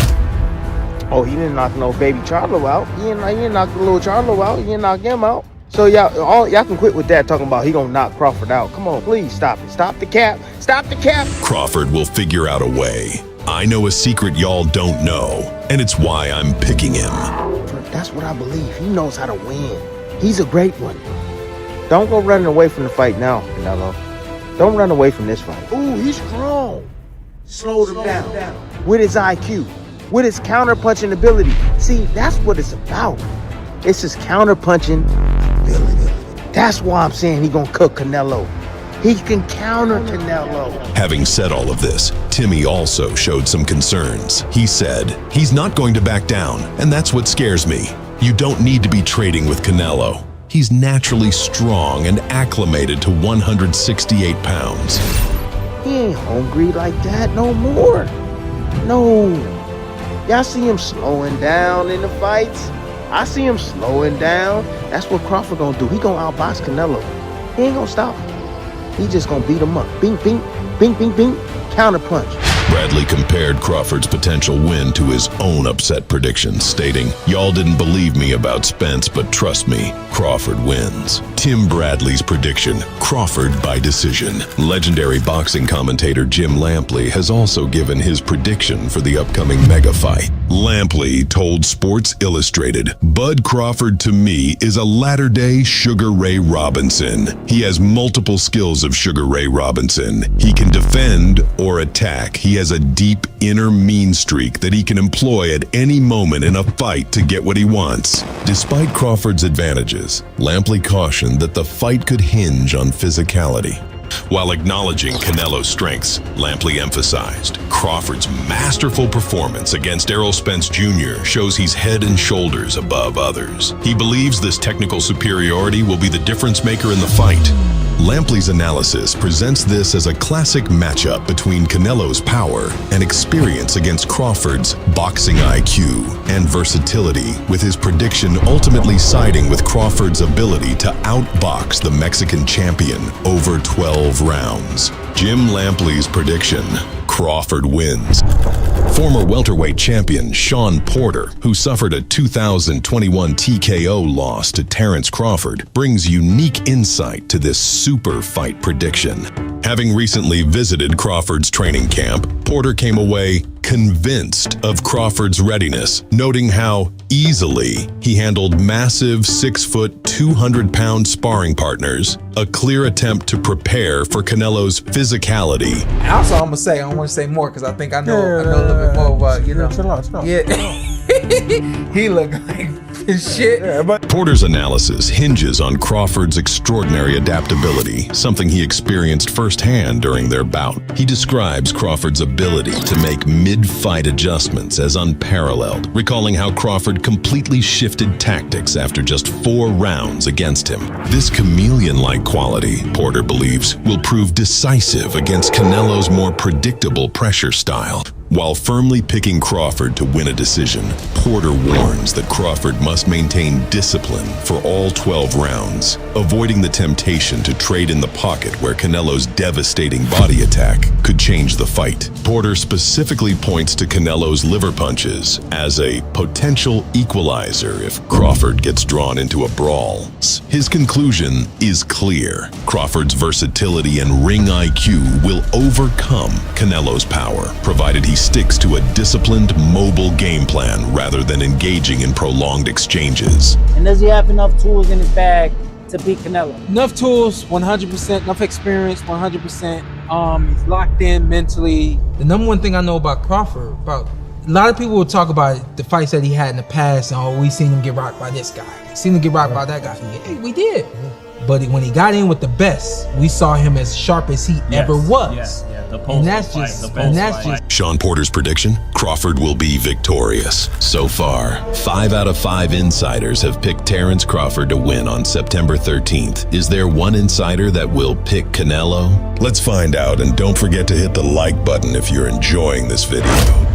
Oh, he didn't knock no baby Charlo out. He didn't knock the little Charlo out. He didn't knock him out. So y'all can quit with that talking about he gonna knock Crawford out. Come on, please stop it. Stop the cap. Stop the cap. Crawford will figure out a way. I know a secret y'all don't know, and it's why I'm picking him. That's what I believe. He knows how to win. He's a great one. Don't go running away from the fight now, Canelo. Don't run away from this fight. Ooh, he's strong. Slow him down. With his IQ, with his counter-punching ability. See, that's what it's about. It's his counter-punching ability. That's why I'm saying he's gonna cook Canelo. He can counter Canelo. Having said all of this, Timmy also showed some concerns. He said, he's not going to back down, and that's what scares me. You don't need to be trading with Canelo. He's naturally strong and acclimated to 168 pounds. He ain't hungry like that no more. No. Y'all see him slowing down in the fights? I see him slowing down. That's what Crawford gonna do. He gonna outbox Canelo. He ain't gonna stop him. He just gonna beat him up. Bing, bing, bing, bing, bing. Counter punch. Bradley compared Crawford's potential win to his own upset predictions, stating, y'all didn't believe me about Spence, but trust me, Crawford wins. Tim Bradley's prediction, Crawford by decision. Legendary boxing commentator Jim Lampley has also given his prediction for the upcoming mega fight. Lampley told Sports Illustrated, Bud Crawford to me is a latter-day Sugar Ray Robinson. He has multiple skills of Sugar Ray Robinson. He can defend or attack. He has a deep inner mean streak that he can employ at any moment in a fight to get what he wants. Despite Crawford's advantages, Lampley cautioned that the fight could hinge on physicality. While acknowledging Canelo's strengths, Lampley emphasized, Crawford's masterful performance against Errol Spence Jr. shows he's head and shoulders above others. He believes this technical superiority will be the difference maker in the fight. Lampley's analysis presents this as a classic matchup between Canelo's power and experience against Crawford's boxing IQ and versatility, with his prediction ultimately siding with Crawford's ability to outbox the Mexican champion over 12 rounds. Jim Lampley's prediction, Crawford wins. Former welterweight champion Sean Porter, who suffered a 2021 TKO loss to Terrence Crawford, brings unique insight to this super fight prediction. Having recently visited Crawford's training camp, Porter came away convinced of Crawford's readiness, noting how easily he handled massive 6-foot, 200-pound sparring partners, a clear attempt to prepare for Canelo's physicality. Also, I'm gonna say, I don't want to say more because I think I know a little bit more about, Chill out. Yeah. He looked like and shit. Yeah, but Porter's analysis hinges on Crawford's extraordinary adaptability, something he experienced firsthand during their bout. He describes Crawford's ability to make mid-fight adjustments as unparalleled, recalling how Crawford completely shifted tactics after just 4 rounds against him. This chameleon-like quality, Porter believes, will prove decisive against Canelo's more predictable pressure style. While firmly picking Crawford to win a decision, Porter warns that Crawford must maintain discipline for all 12 rounds, avoiding the temptation to trade in the pocket where Canelo's devastating body attack could change the fight. Porter specifically points to Canelo's liver punches as a potential equalizer if Crawford gets drawn into a brawl. His conclusion is clear. Crawford's versatility and ring IQ will overcome Canelo's power, provided he sticks to a disciplined, mobile game plan rather than engaging in prolonged exchanges. And does he have enough tools in his bag to beat Canelo? Enough tools, 100%. Enough experience, 100%. He's locked in mentally. The number one thing I know about Crawford, a lot of people will talk about the fights that he had in the past, and we seen him get rocked by this guy, seen him get rocked by that guy. Yeah, we did. But when he got in with the best, we saw him as sharp as he ever was. And that's just Sean Porter's prediction: Crawford will be victorious. So far, 5 out of 5 insiders have picked Terence Crawford to win on September 13th. Is there one insider that will pick Canelo? Let's find out, and don't forget to hit the like button if you're enjoying this video.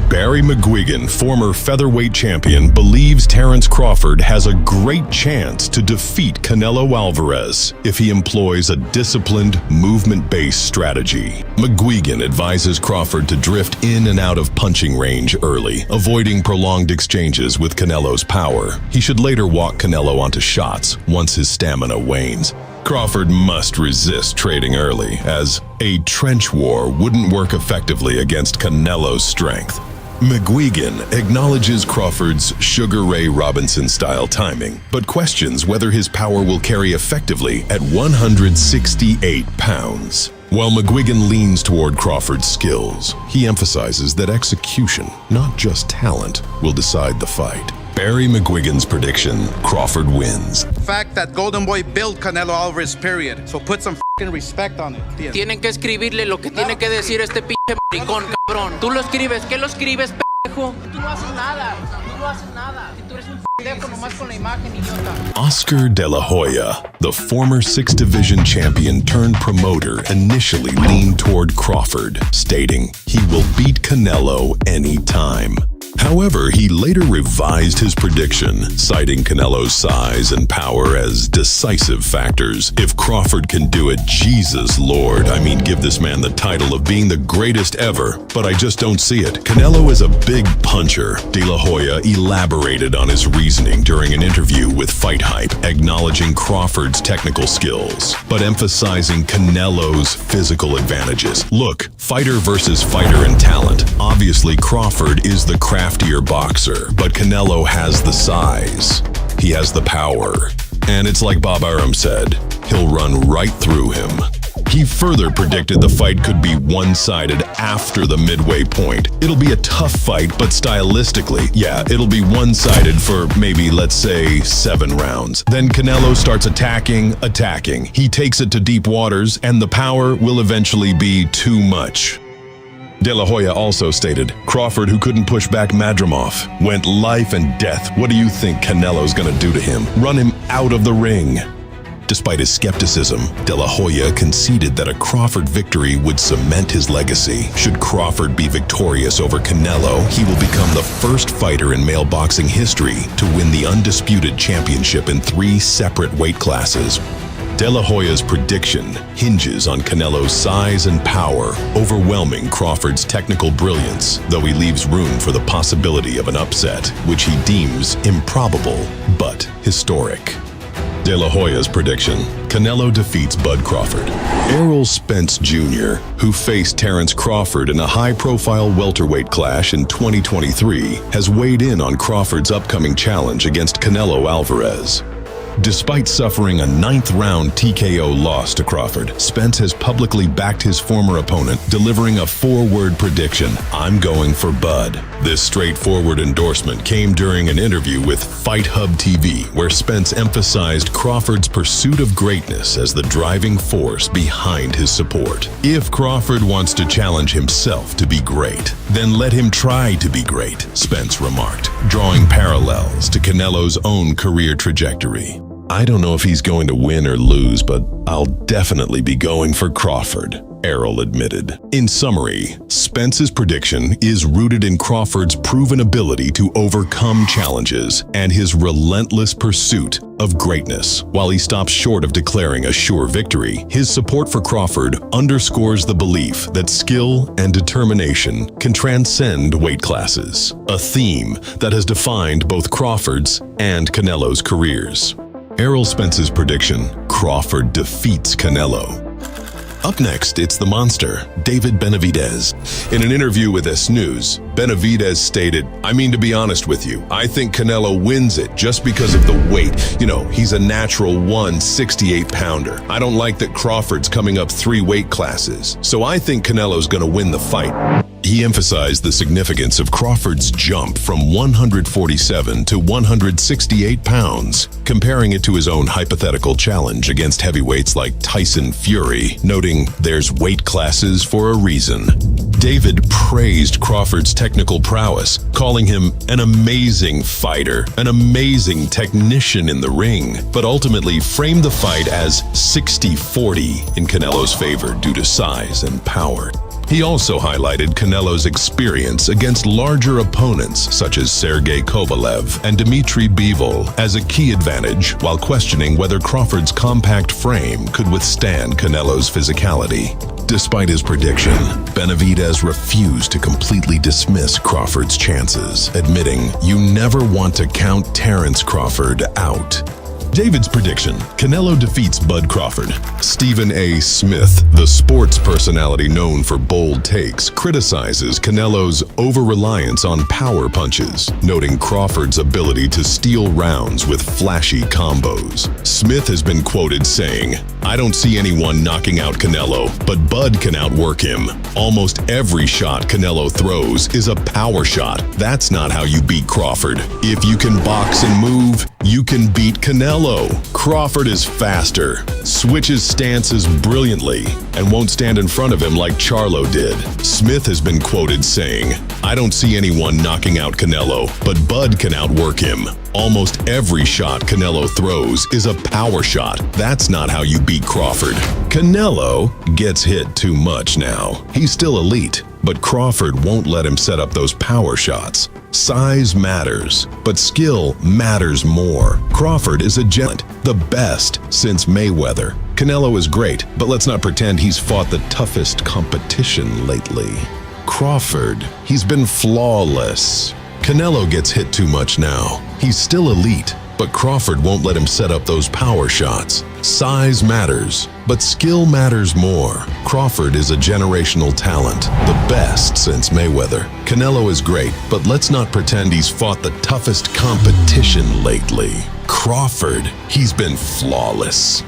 Barry McGuigan, former featherweight champion, believes Terence Crawford has a great chance to defeat Canelo Alvarez if he employs a disciplined, movement-based strategy. McGuigan advises Crawford to drift in and out of punching range early, avoiding prolonged exchanges with Canelo's power. He should later walk Canelo onto shots once his stamina wanes. Crawford must resist trading early, as a trench war wouldn't work effectively against Canelo's strength. McGuigan acknowledges Crawford's Sugar Ray Robinson-style timing, but questions whether his power will carry effectively at 168 pounds. While McGuigan leans toward Crawford's skills, he emphasizes that execution, not just talent, will decide the fight. Barry McGuigan's prediction: Crawford wins. Fact that Golden Boy built Canelo Alvarez, period. So put some fucking respect on it. Tienen que escribirle lo que tiene que decir este pinche maricón, cabrón. Tú lo escribes, ¿qué lo escribes, pendejo? Tú no haces nada. Tú no haces nada. Si tú eres un pendejo nomás con la imagen, idiota. Oscar De La Hoya, the former 6th Division champion turned promoter, initially leaned toward Crawford, stating he will beat Canelo anytime. However, he later revised his prediction, citing Canelo's size and power as decisive factors. If Crawford can do it, Jesus Lord, I mean, give this man the title of being the greatest ever, but I just don't see it. Canelo is a big puncher. De La Hoya elaborated on his reasoning during an interview with Fight Hype, acknowledging Crawford's technical skills, but emphasizing Canelo's physical advantages. Look, fighter versus fighter in talent. Obviously, Crawford is the craftier boxer, but Canelo has the size. He has the power. And it's like Bob Arum said, he'll run right through him. He further predicted the fight could be one-sided after the midway point. It'll be a tough fight, but stylistically, yeah, it'll be one-sided for maybe, let's say, 7 rounds. Then Canelo starts attacking. He takes it to deep waters, and the power will eventually be too much. De La Hoya also stated, Crawford, who couldn't push back Madrimov, went life and death. What do you think Canelo's gonna do to him? Run him out of the ring. Despite his skepticism, De La Hoya conceded that a Crawford victory would cement his legacy. Should Crawford be victorious over Canelo, he will become the first fighter in male boxing history to win the undisputed championship in 3 separate weight classes. De La Hoya's prediction hinges on Canelo's size and power, overwhelming Crawford's technical brilliance, though he leaves room for the possibility of an upset, which he deems improbable but historic. De La Hoya's prediction: Canelo defeats Bud Crawford. Errol Spence Jr., who faced Terence Crawford in a high-profile welterweight clash in 2023, has weighed in on Crawford's upcoming challenge against Canelo Alvarez. Despite suffering a 9th-round TKO loss to Crawford, Spence has publicly backed his former opponent, delivering a 4-word prediction: "I'm going for Bud." This straightforward endorsement came during an interview with Fight Hub TV, where Spence emphasized Crawford's pursuit of greatness as the driving force behind his support. If Crawford wants to challenge himself to be great, then let him try to be great, Spence remarked, drawing parallels to Canelo's own career trajectory. "I don't know if he's going to win or lose, but I'll definitely be going for Crawford," Errol admitted. In summary, Spence's prediction is rooted in Crawford's proven ability to overcome challenges and his relentless pursuit of greatness. While he stops short of declaring a sure victory, his support for Crawford underscores the belief that skill and determination can transcend weight classes, a theme that has defined both Crawford's and Canelo's careers. Errol Spence's prediction: Crawford defeats Canelo. Up next, it's the monster, David Benavidez. In an interview with S News, Benavidez stated, "I mean, to be honest with you, I think Canelo wins it just because of the weight. You know, he's a natural 168-pounder. I don't like that Crawford's coming up 3 weight classes. So I think Canelo's gonna win the fight." He emphasized the significance of Crawford's jump from 147 to 168 pounds, comparing it to his own hypothetical challenge against heavyweights like Tyson Fury, noting there's weight classes for a reason. David praised Crawford's technical prowess, calling him an amazing fighter, an amazing technician in the ring, but ultimately framed the fight as 60-40 in Canelo's favor due to size and power. He also highlighted Canelo's experience against larger opponents such as Sergey Kovalev and Dmitry Bivol as a key advantage, while questioning whether Crawford's compact frame could withstand Canelo's physicality. Despite his prediction, Benavidez refused to completely dismiss Crawford's chances, admitting, "You never want to count Terence Crawford out." David's prediction: Canelo defeats Bud Crawford. Stephen A. Smith, the sports personality known for bold takes, criticizes Canelo's over-reliance on power punches, noting Crawford's ability to steal rounds with flashy combos. Smith has been quoted saying, "I don't see anyone knocking out Canelo, but Bud can outwork him. Almost every shot Canelo throws is a power shot. That's not how you beat Crawford. If you can box and move, you can beat Canelo. Crawford is faster, switches stances brilliantly, and won't stand in front of him like Charlo did." Smith has been quoted saying, "I don't see anyone knocking out Canelo, but Bud can outwork him. Almost every shot Canelo throws is a power shot. That's not how you beat Crawford." Canelo gets hit too much now. He's still elite, but Crawford won't let him set up those power shots. Size matters, but skill matters more. Crawford is a giant, the best since Mayweather. Canelo is great, but let's not pretend he's fought the toughest competition lately. Crawford, he's been flawless. Canelo gets hit too much now. He's still elite, but Crawford won't let him set up those power shots. Size matters, but skill matters more. Crawford is a generational talent, the best since Mayweather. Canelo is great, but let's not pretend he's fought the toughest competition lately. Crawford, he's been flawless.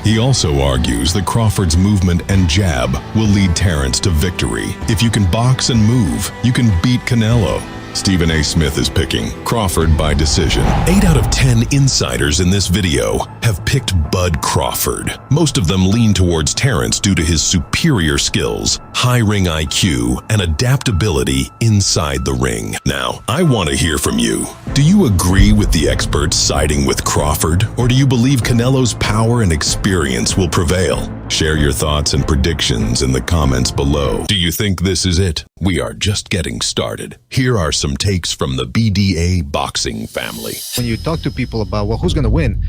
He also argues that Crawford's movement and jab will lead Terence to victory. If you can box and move, you can beat Canelo. Stephen A. Smith is picking Crawford by decision. 8 out of 10 insiders in this video have picked Bud Crawford. Most of them lean towards Terence due to his superior skills, high ring IQ, and adaptability inside the ring. Now, I want to hear from you. Do you agree with the experts siding with Crawford, or do you believe Canelo's power and experience will prevail? Share your thoughts and predictions in the comments below. Do you think this is it? We are just getting started. Here are some takes from the BDA boxing family. When you talk to people about, well, who's going to win,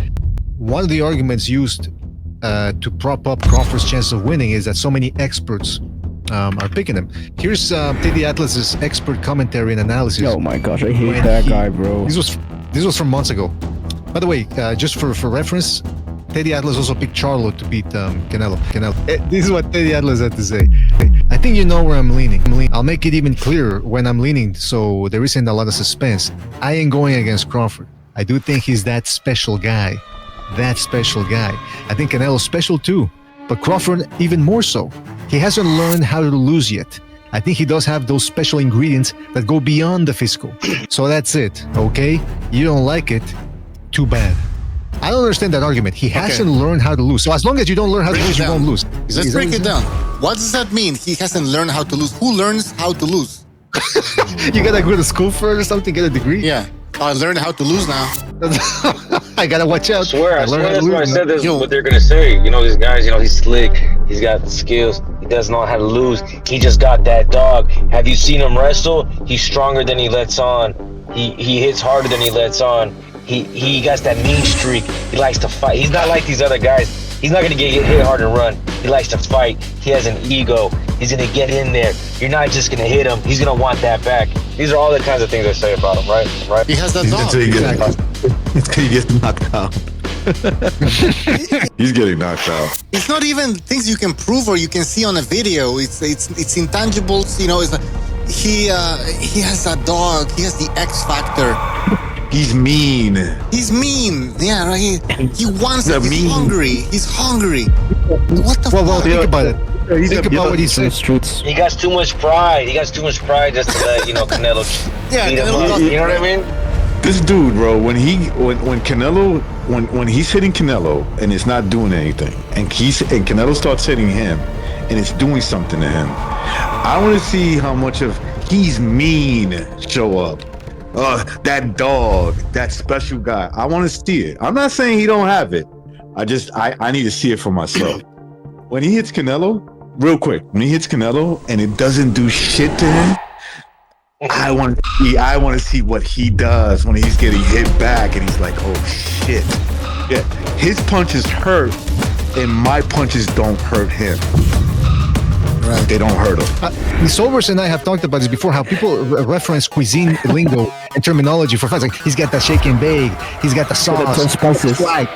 one of the arguments used to prop up Crawford's chance of winning is that so many experts are picking him. Here's Teddy Atlas's expert commentary and analysis. Oh my gosh, I hate that guy, bro. This was from months ago. By the way, just for reference, Teddy Atlas also picked Charlo to beat Canelo. This is what Teddy Atlas had to say. I think you know where I'm leaning. I'll make it even clearer when I'm leaning, so there isn't a lot of suspense. I ain't going against Crawford. I do think he's that special guy. that special guy. I think Canelo's special too, but Crawford even more so. He hasn't learned how to lose yet. I think he does have those special ingredients that go beyond the physical. So that's it, okay? You don't like it, too bad. I don't understand that argument. He hasn't learned how to lose. So as long as you don't learn how to lose, you won't lose. Let's break it down. What does that mean? He hasn't learned how to lose. Who learns how to lose? You gotta go to school first or something, get a degree? Yeah. I learned how to lose now. I gotta watch out. I swear that's why I said this is what they're gonna say. You know, these guys, you know, he's slick, he's got the skills, he doesn't know how to lose, he just got that dog. Have you seen him wrestle? He's stronger than he lets on. He hits harder than he lets on. He got that mean streak. He likes to fight. He's not like these other guys. He's not gonna get hit hard and run. He likes to fight. He has an ego. He's gonna get in there. You're not just gonna hit him. He's gonna want that back. These are all the kinds of things I say about him, right? Right? He has that dog. Until he gets knocked out. He's getting knocked out. It's not even things you can prove or you can see on a video. It's intangibles. You know, he has that dog. He has the X factor. He's mean. He's mean. Yeah, right. He wants it. He's hungry. He's hungry. What the fuck? Well, think about it. Think about what he said. He got too much pride. He got too much pride just to let, you know, Canelo beat him up. You know what I mean? This dude, bro, when Canelo, when he's hitting Canelo and it's not doing anything, and Canelo starts hitting him and it's doing something to him, I want to see how much of he's mean show up. That dog, that special guy. I want to see it. I'm not saying he don't have it. I need to see it for myself. When he hits Canelo, real quick, when he hits Canelo and it doesn't do shit to him, I want to see what he does when he's getting hit back and he's like, oh shit. Yeah, his punches hurt and my punches don't hurt him. Right. They don't hurt him. Solvers and I have talked about this before, how people reference cuisine lingo and terminology for fights. Like, he's got the shake and bake, he's got the sauce, swag.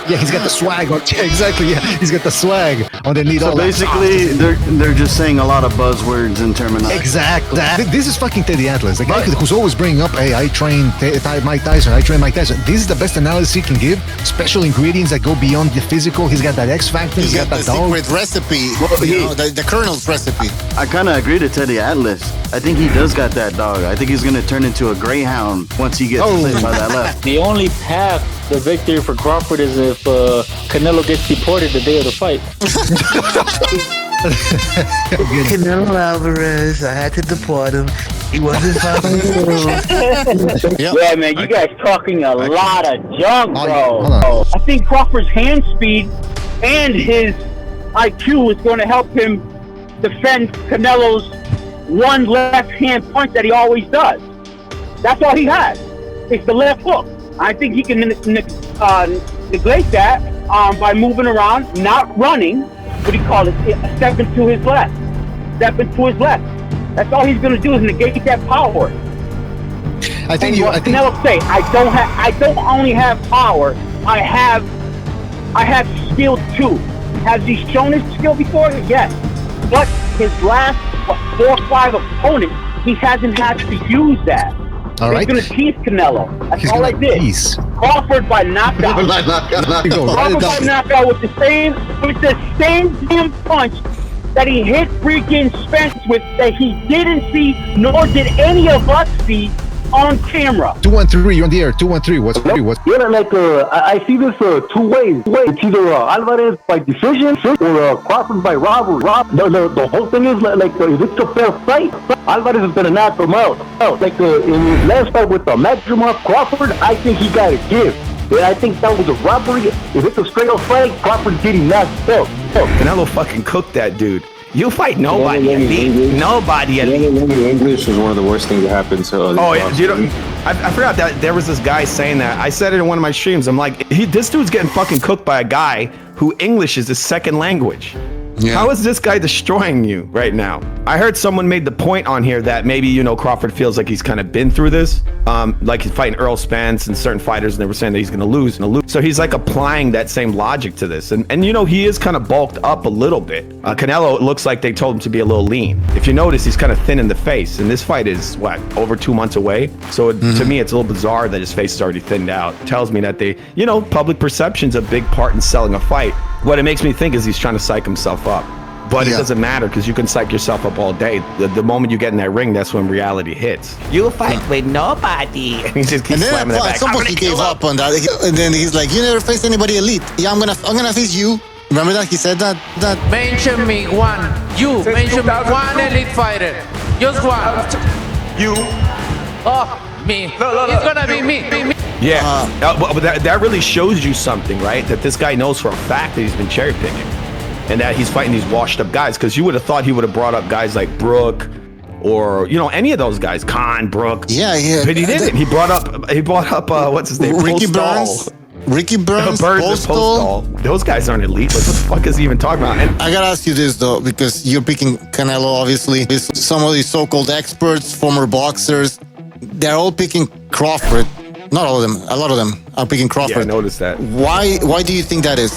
Yeah, he's got the swag. Exactly, yeah. He's got the swag underneath all that. So basically, they're just saying a lot of buzzwords and terminology. Exactly. This is fucking Teddy Atlas, the guy who's always bringing up, hey, I trained Mike Tyson, This is the best analysis he can give. Special ingredients that go beyond the physical. He's got that X factor. He's got the secret recipe, the Colonel's recipe. I kind of agree to Teddy Atlas. I think he does got that dog. I think he's going to turn into a greyhound once he gets hit by that left. The only path to victory for Crawford is if Canelo gets deported the day of the fight. Canelo Alvarez, I had to deport him. He wasn't following the rules. Yeah, man, you guys talking a lot of junk, bro. I think Crawford's hand speed and his IQ is going to help him defend Canelo's one left hand punch that he always does. That's all he has. It's the left hook. I think he can neglect that by moving around, not running. What do you call it? Stepping to his left. That's all he's going to do is negate that power. I think Canelo say, I don't only have power. I have skill too. Has he shown his skill before? Yes. But his last 4 or 5 opponents, he hasn't had to use that. He's going to tease Canelo. That's all I did. Crawford by knockout. Crawford by knockout with the same damn punch that he hit freaking Spence with, that he didn't see, nor did any of us see on camera. 2-1-3, you're on the air. 2-1-3. What's Yeah, like I see this 2 ways. It's either Alvarez by decision or Crawford by robbery. The whole thing is like if it's a fair fight, Alvarez is gonna knock him out. Like in his last fight with the Madrimov Crawford, I think he got a give. And I think that was a robbery. If it's a straight up fight, Crawford's getting knocked out. Canelo fucking cooked that dude. You fight nobody elite. Nobody elite. English is one of the worst things that happens to other I forgot that there was this guy saying that. I said it in one of my streams. I'm like, this dude's getting fucking cooked by a guy who English is his second language. Yeah. How is this guy destroying you right now? I heard someone made the point on here that maybe, you know, Crawford feels like he's kind of been through this. Like he's fighting Earl Spence and certain fighters, and they were saying that he's going to lose. So he's like applying that same logic to this. And you know, he is kind of bulked up a little bit. Canelo, it looks like they told him to be a little lean. If you notice, he's kind of thin in the face. And this fight is, what, over 2 months away? So to me, it's a little bizarre that his face is already thinned out. It tells me that they, you know, public perception's a big part in selling a fight. What it makes me think is he's trying to psych himself up. But it doesn't matter because you can psych yourself up all day. The moment you get in that ring, that's when reality hits. You'll fight with nobody. And he just keeps slamming that back. At some point he gave up on that. And then he's like, you never faced anybody elite. Yeah, I'm gonna face you. Remember that? He said that. Mention me one. You mention me one elite fighter. Just one. You. Oh, me. It's gonna be me. Yeah, but that really shows you something, right? That this guy knows for a fact that he's been cherry picking, and that he's fighting these washed up guys. Because you would have thought he would have brought up guys like Brook, or you know, any of those guys, Khan, Brook. Yeah. But he didn't. He brought up what's his name? Ricky Burns. Postal. Those guys aren't elite. What the fuck is he even talking about? And I gotta ask you this though, because you're picking Canelo, obviously. Some of these so-called experts, former boxers, they're all picking Crawford. Not all of them. A lot of them are picking Crawford. Yeah, I noticed that. Why do you think that is?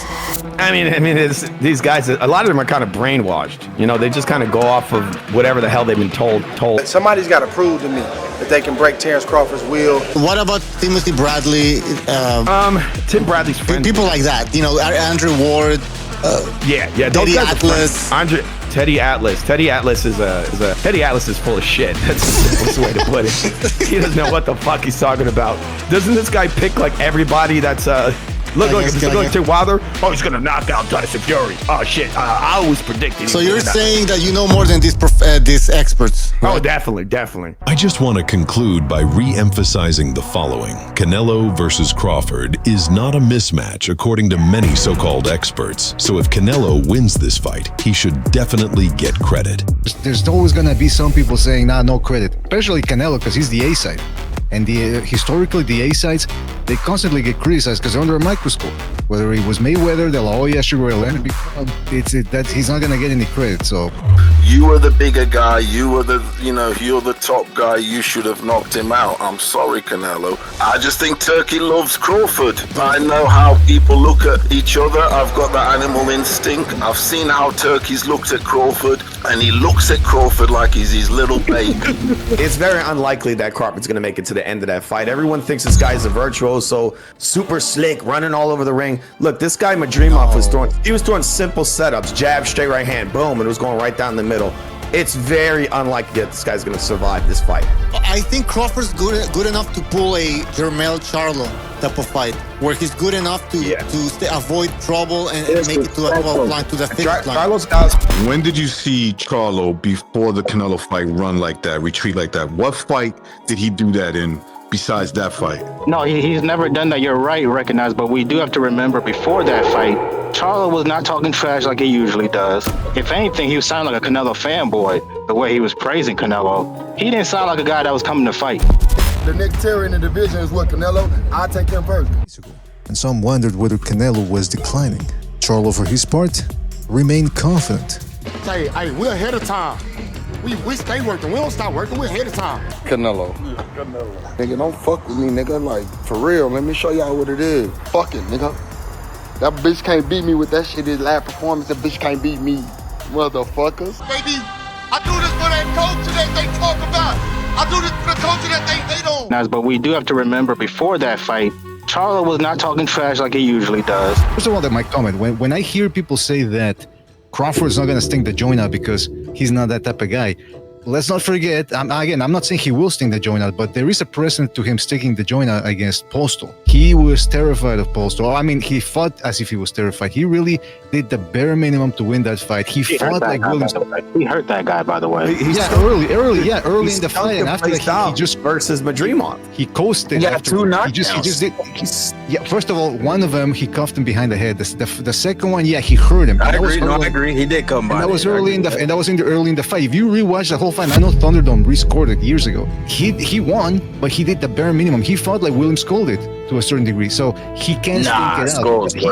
I mean, it's, these guys, a lot of them are kind of brainwashed. You know, they just kind of go off of whatever the hell they've been told. Somebody's got to prove to me that they can break Terrence Crawford's will. What about Timothy Bradley? Tim Bradley's friend. People like that. You know, Andrew Ward. Yeah. Teddy Atlas. Teddy Atlas. Teddy Atlas is full of shit. That's the simplest way to put it. He doesn't know what the fuck he's talking about. Doesn't this guy pick like everybody that's look like Jay Wilder? Oh, he's gonna knock out Tyson Fury. Oh shit! I always predicted. So you're saying that you know more than these experts? Right? Oh, definitely. I just want to conclude by re-emphasizing the following. Canelo versus Crawford is not a mismatch according to many so-called experts. So if Canelo wins this fight, he should definitely get credit. There's always gonna be some people saying, nah, no credit, especially Canelo, because he's the A-side. And historically, the A-sides, they constantly get criticized because they're under a microscope. Whether it was Mayweather, De La Hoya, Sugar Ray Leonard, that he's not gonna get any credit. So you were the bigger guy. You were you're the top guy. You should have knocked him out. I'm sorry, Canelo. I just think Turkey loves Crawford. I know how people look at each other. I've got that animal instinct. I've seen how Turkey's looked at Crawford, and he looks at Crawford like he's his little baby. It's very unlikely that Crawford's gonna make it to the end of that fight. Everyone thinks this guy's a virtuoso, super slick, running all over the ring. Look, this guy Madrimov was throwing simple setups, jab, straight right hand, boom, and it was going right down the middle. It's very unlikely that this guy's going to survive this fight. I think Crawford's good enough to pull a Jermell Charlo type of fight, where he's good enough to avoid trouble and make it to the finish line. When did you see Charlo before the Canelo fight run like that, retreat like that? What fight did he do that in? Besides that fight? No, he's never done that. You're right, Recognize, but we do have to remember before that fight, Charlo was not talking trash like he usually does. If anything, he sounded like a Canelo fanboy, the way he was praising Canelo. He didn't sound like a guy that was coming to fight. The next terror in the division is what, Canelo? I take him first. And some wondered whether Canelo was declining. Charlo, for his part, remained confident. Hey, we're ahead of time. We stay working. We don't stop working. We're ahead of time. Canelo. Nigga, don't fuck with me, nigga. Like, for real, let me show y'all what it is. Fuck it, nigga. That bitch can't beat me with that shit. His last performance, that bitch can't beat me. Motherfuckers. Baby, I do this for that culture that they talk about. I do this for the culture that they hate on. But we do have to remember before that fight, Charlo was not talking trash like he usually does. First of all, that my comment. When I hear people say that Crawford's not going to sting the joint out because he's not that type of guy, let's not forget, I'm not saying he will sting the joint out, but there is a precedent to him sticking the joint out against Postal. He was terrified of Postal. I mean, he fought as if he was terrified. He really did the bare minimum to win that fight. He fought like Williams. He hurt that guy, by the way. Early in the fight, and after that, he just versus Madrimov. He coasted. Yeah, two knockdowns. He just did. First of all, one of them he cuffed him behind the head. The second one, he hurt him. I agree. He did come by. And that was early in the fight. If you rewatch the whole fight, I know Thunderdome rescored it years ago. He won, but he did the bare minimum. He fought like William Skull did. to a certain degree. So he can stink it out.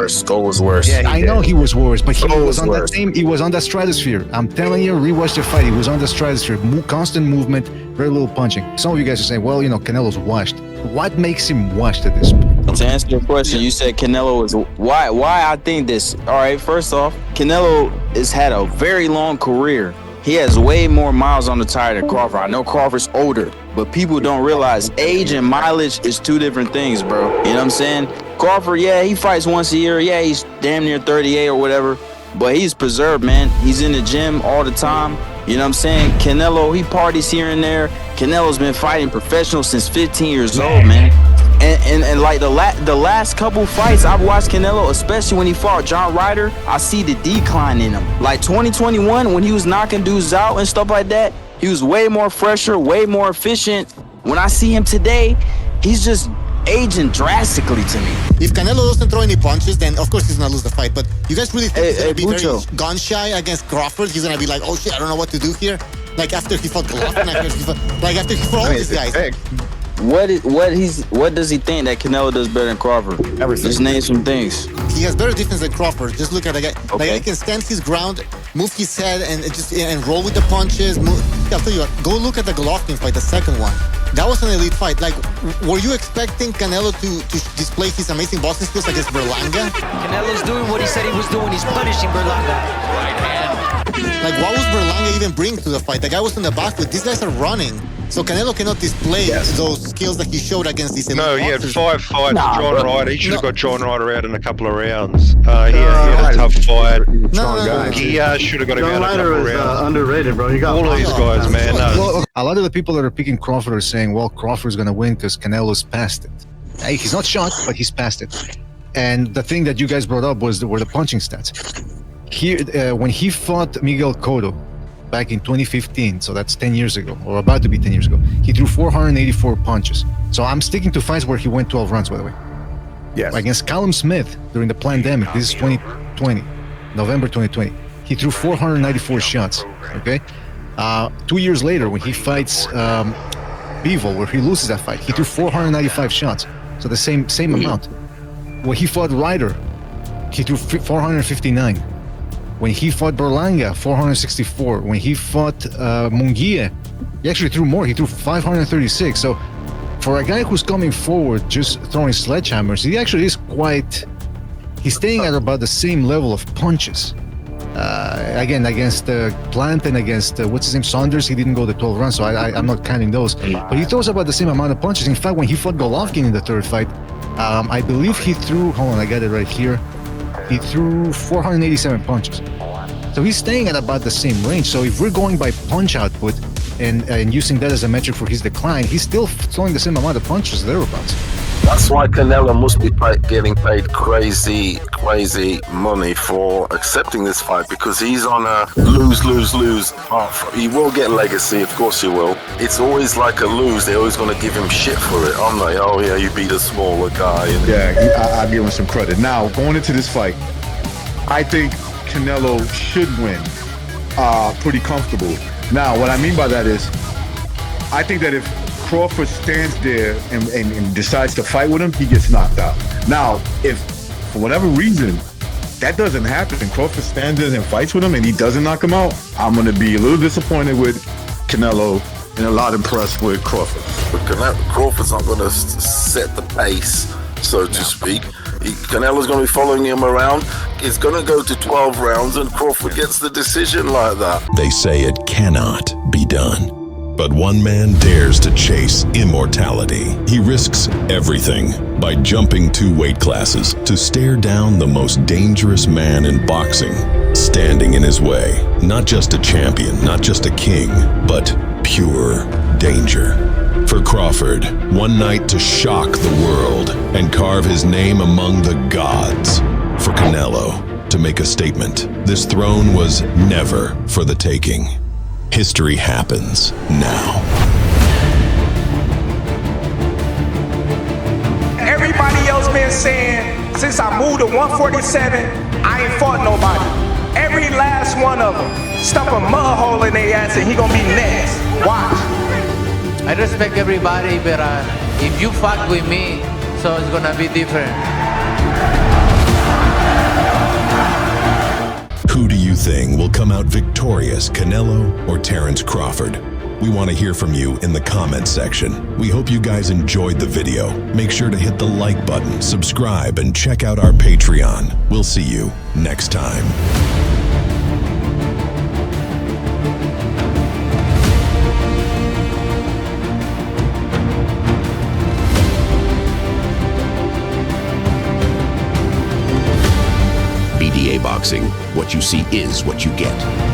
Skull was worse. Yeah, I know he was worse, but he was on that same. He was on that stratosphere. I'm telling you, rewatch the fight. He was on the stratosphere. Constant movement, very little punching. Some of you guys are saying, well, Canelo's washed. What makes him washed at this point? To answer your question, you said Canelo is why I think this. All right, first off, Canelo has had a very long career. He has way more miles on the tire than Crawford. I know Crawford's older, but people don't realize age and mileage is two different things, bro. You know what I'm saying? Crawford, yeah, he fights once a year. Yeah, he's damn near 38 or whatever, but he's preserved, man. He's in the gym all the time. You know what I'm saying? Canelo, he parties here and there. Canelo's been fighting professional since 15 years old, man. And like the last couple fights I've watched Canelo, especially when he fought John Ryder, I see the decline in him. Like 2021, when he was knocking dudes out and stuff like that, he was way more fresher, way more efficient. When I see him today, he's just aging drastically to me. If Canelo doesn't throw any punches, then of course he's gonna lose the fight. But you guys really think he's gonna be very gun shy against Crawford? He's gonna be like, oh shit, I don't know what to do here. Like after he fought Golovkin, after he fought all these guys. What does he think that Canelo does better than Crawford? Just name some things. He has better defense than Crawford. Just look at the guy. Okay. The guy can stand his ground, move his head, and roll with the punches. I'll tell you what. Go look at the Golovkin fight, the second one. That was an elite fight. Like, were you expecting Canelo to display his amazing boxing skills against Berlanga? Canelo's doing what he said he was doing. He's punishing Berlanga. Right hand. Like, what was Berlanga even bring to the fight? The guy was in the back with. These guys are running. So Canelo cannot display those skills that he showed against these elite No, he had 5 fights with John Ryder. He should have got John Ryder out in a couple of rounds. He had a tough fight. He should have got him out in a couple of rounds. Underrated, bro. He got all of these guys, man. Well, a lot of the people that are picking Crawford are saying, well, Crawford's going to win because Canelo's past it. Hey, he's not shot, but he's past it. And the thing that you guys brought up were the punching stats. Here, when he fought Miguel Cotto back in 2015, so that's 10 years ago, or about to be 10 years ago, he threw 484 punches. So I'm sticking to fights where he went 12 rounds, by the way. Yes. Against Callum Smith during the pandemic, this is 2020, November 2020, he threw 494 shots, okay? 2 years later, when he fights Bivol, where he loses that fight, he threw 495 shots, so the same amount. When he fought Ryder, he threw 459. When he fought Berlanga, 464. When he fought Munguia, he actually threw more. He threw 536. So for a guy who's coming forward just throwing sledgehammers, he actually is he's staying at about the same level of punches. Again, against Plant and against, what's his name, Saunders, he didn't go the 12 rounds, so I'm not counting those. But he throws about the same amount of punches. In fact, when he fought Golovkin in the third fight, I believe he threw, hold on, I got it right here. He threw 487 punches. So he's staying at about the same range. So if we're going by punch output and using that as a metric for his decline, he's still throwing the same amount of punches thereabouts. That's why Canelo must be getting paid crazy money for accepting this fight, because he's on a lose path. He will get legacy, of course he will. It's always like a lose. They're always going to give him shit for it, aren't they? Oh yeah, you beat a smaller guy. Yeah, I give him some credit. Now, going into this fight, I think Canelo should win pretty comfortable. Now, what I mean by that is, I think that if Crawford stands there and decides to fight with him, he gets knocked out. Now, if for whatever reason that doesn't happen and Crawford stands there and fights with him and he doesn't knock him out, I'm going to be a little disappointed with Canelo and a lot impressed with Crawford. But Crawford's not going to set the pace, so to speak. Canelo's going to be following him around. It's going to go to 12 rounds and Crawford gets the decision like that. They say it cannot be done. But one man dares to chase immortality. He risks everything by jumping 2 weight classes to stare down the most dangerous man in boxing, standing in his way. Not just a champion, not just a king, but pure danger. For Crawford, one night to shock the world and carve his name among the gods. For Canelo, to make a statement. This throne was never for the taking. History happens now. Everybody else been saying, since I moved to 147, I ain't fought nobody. Every last one of them. Stump a mud hole in their ass and he gonna be next. Watch. I respect everybody, but if you fuck with me, so it's gonna be different. Who do you think will come out victorious, Canelo or Terrence Crawford? We want to hear from you in the comments section. We hope you guys enjoyed the video. Make sure to hit the like button, subscribe, and check out our Patreon. We'll see you next time. BDA Boxing. What you see is what you get.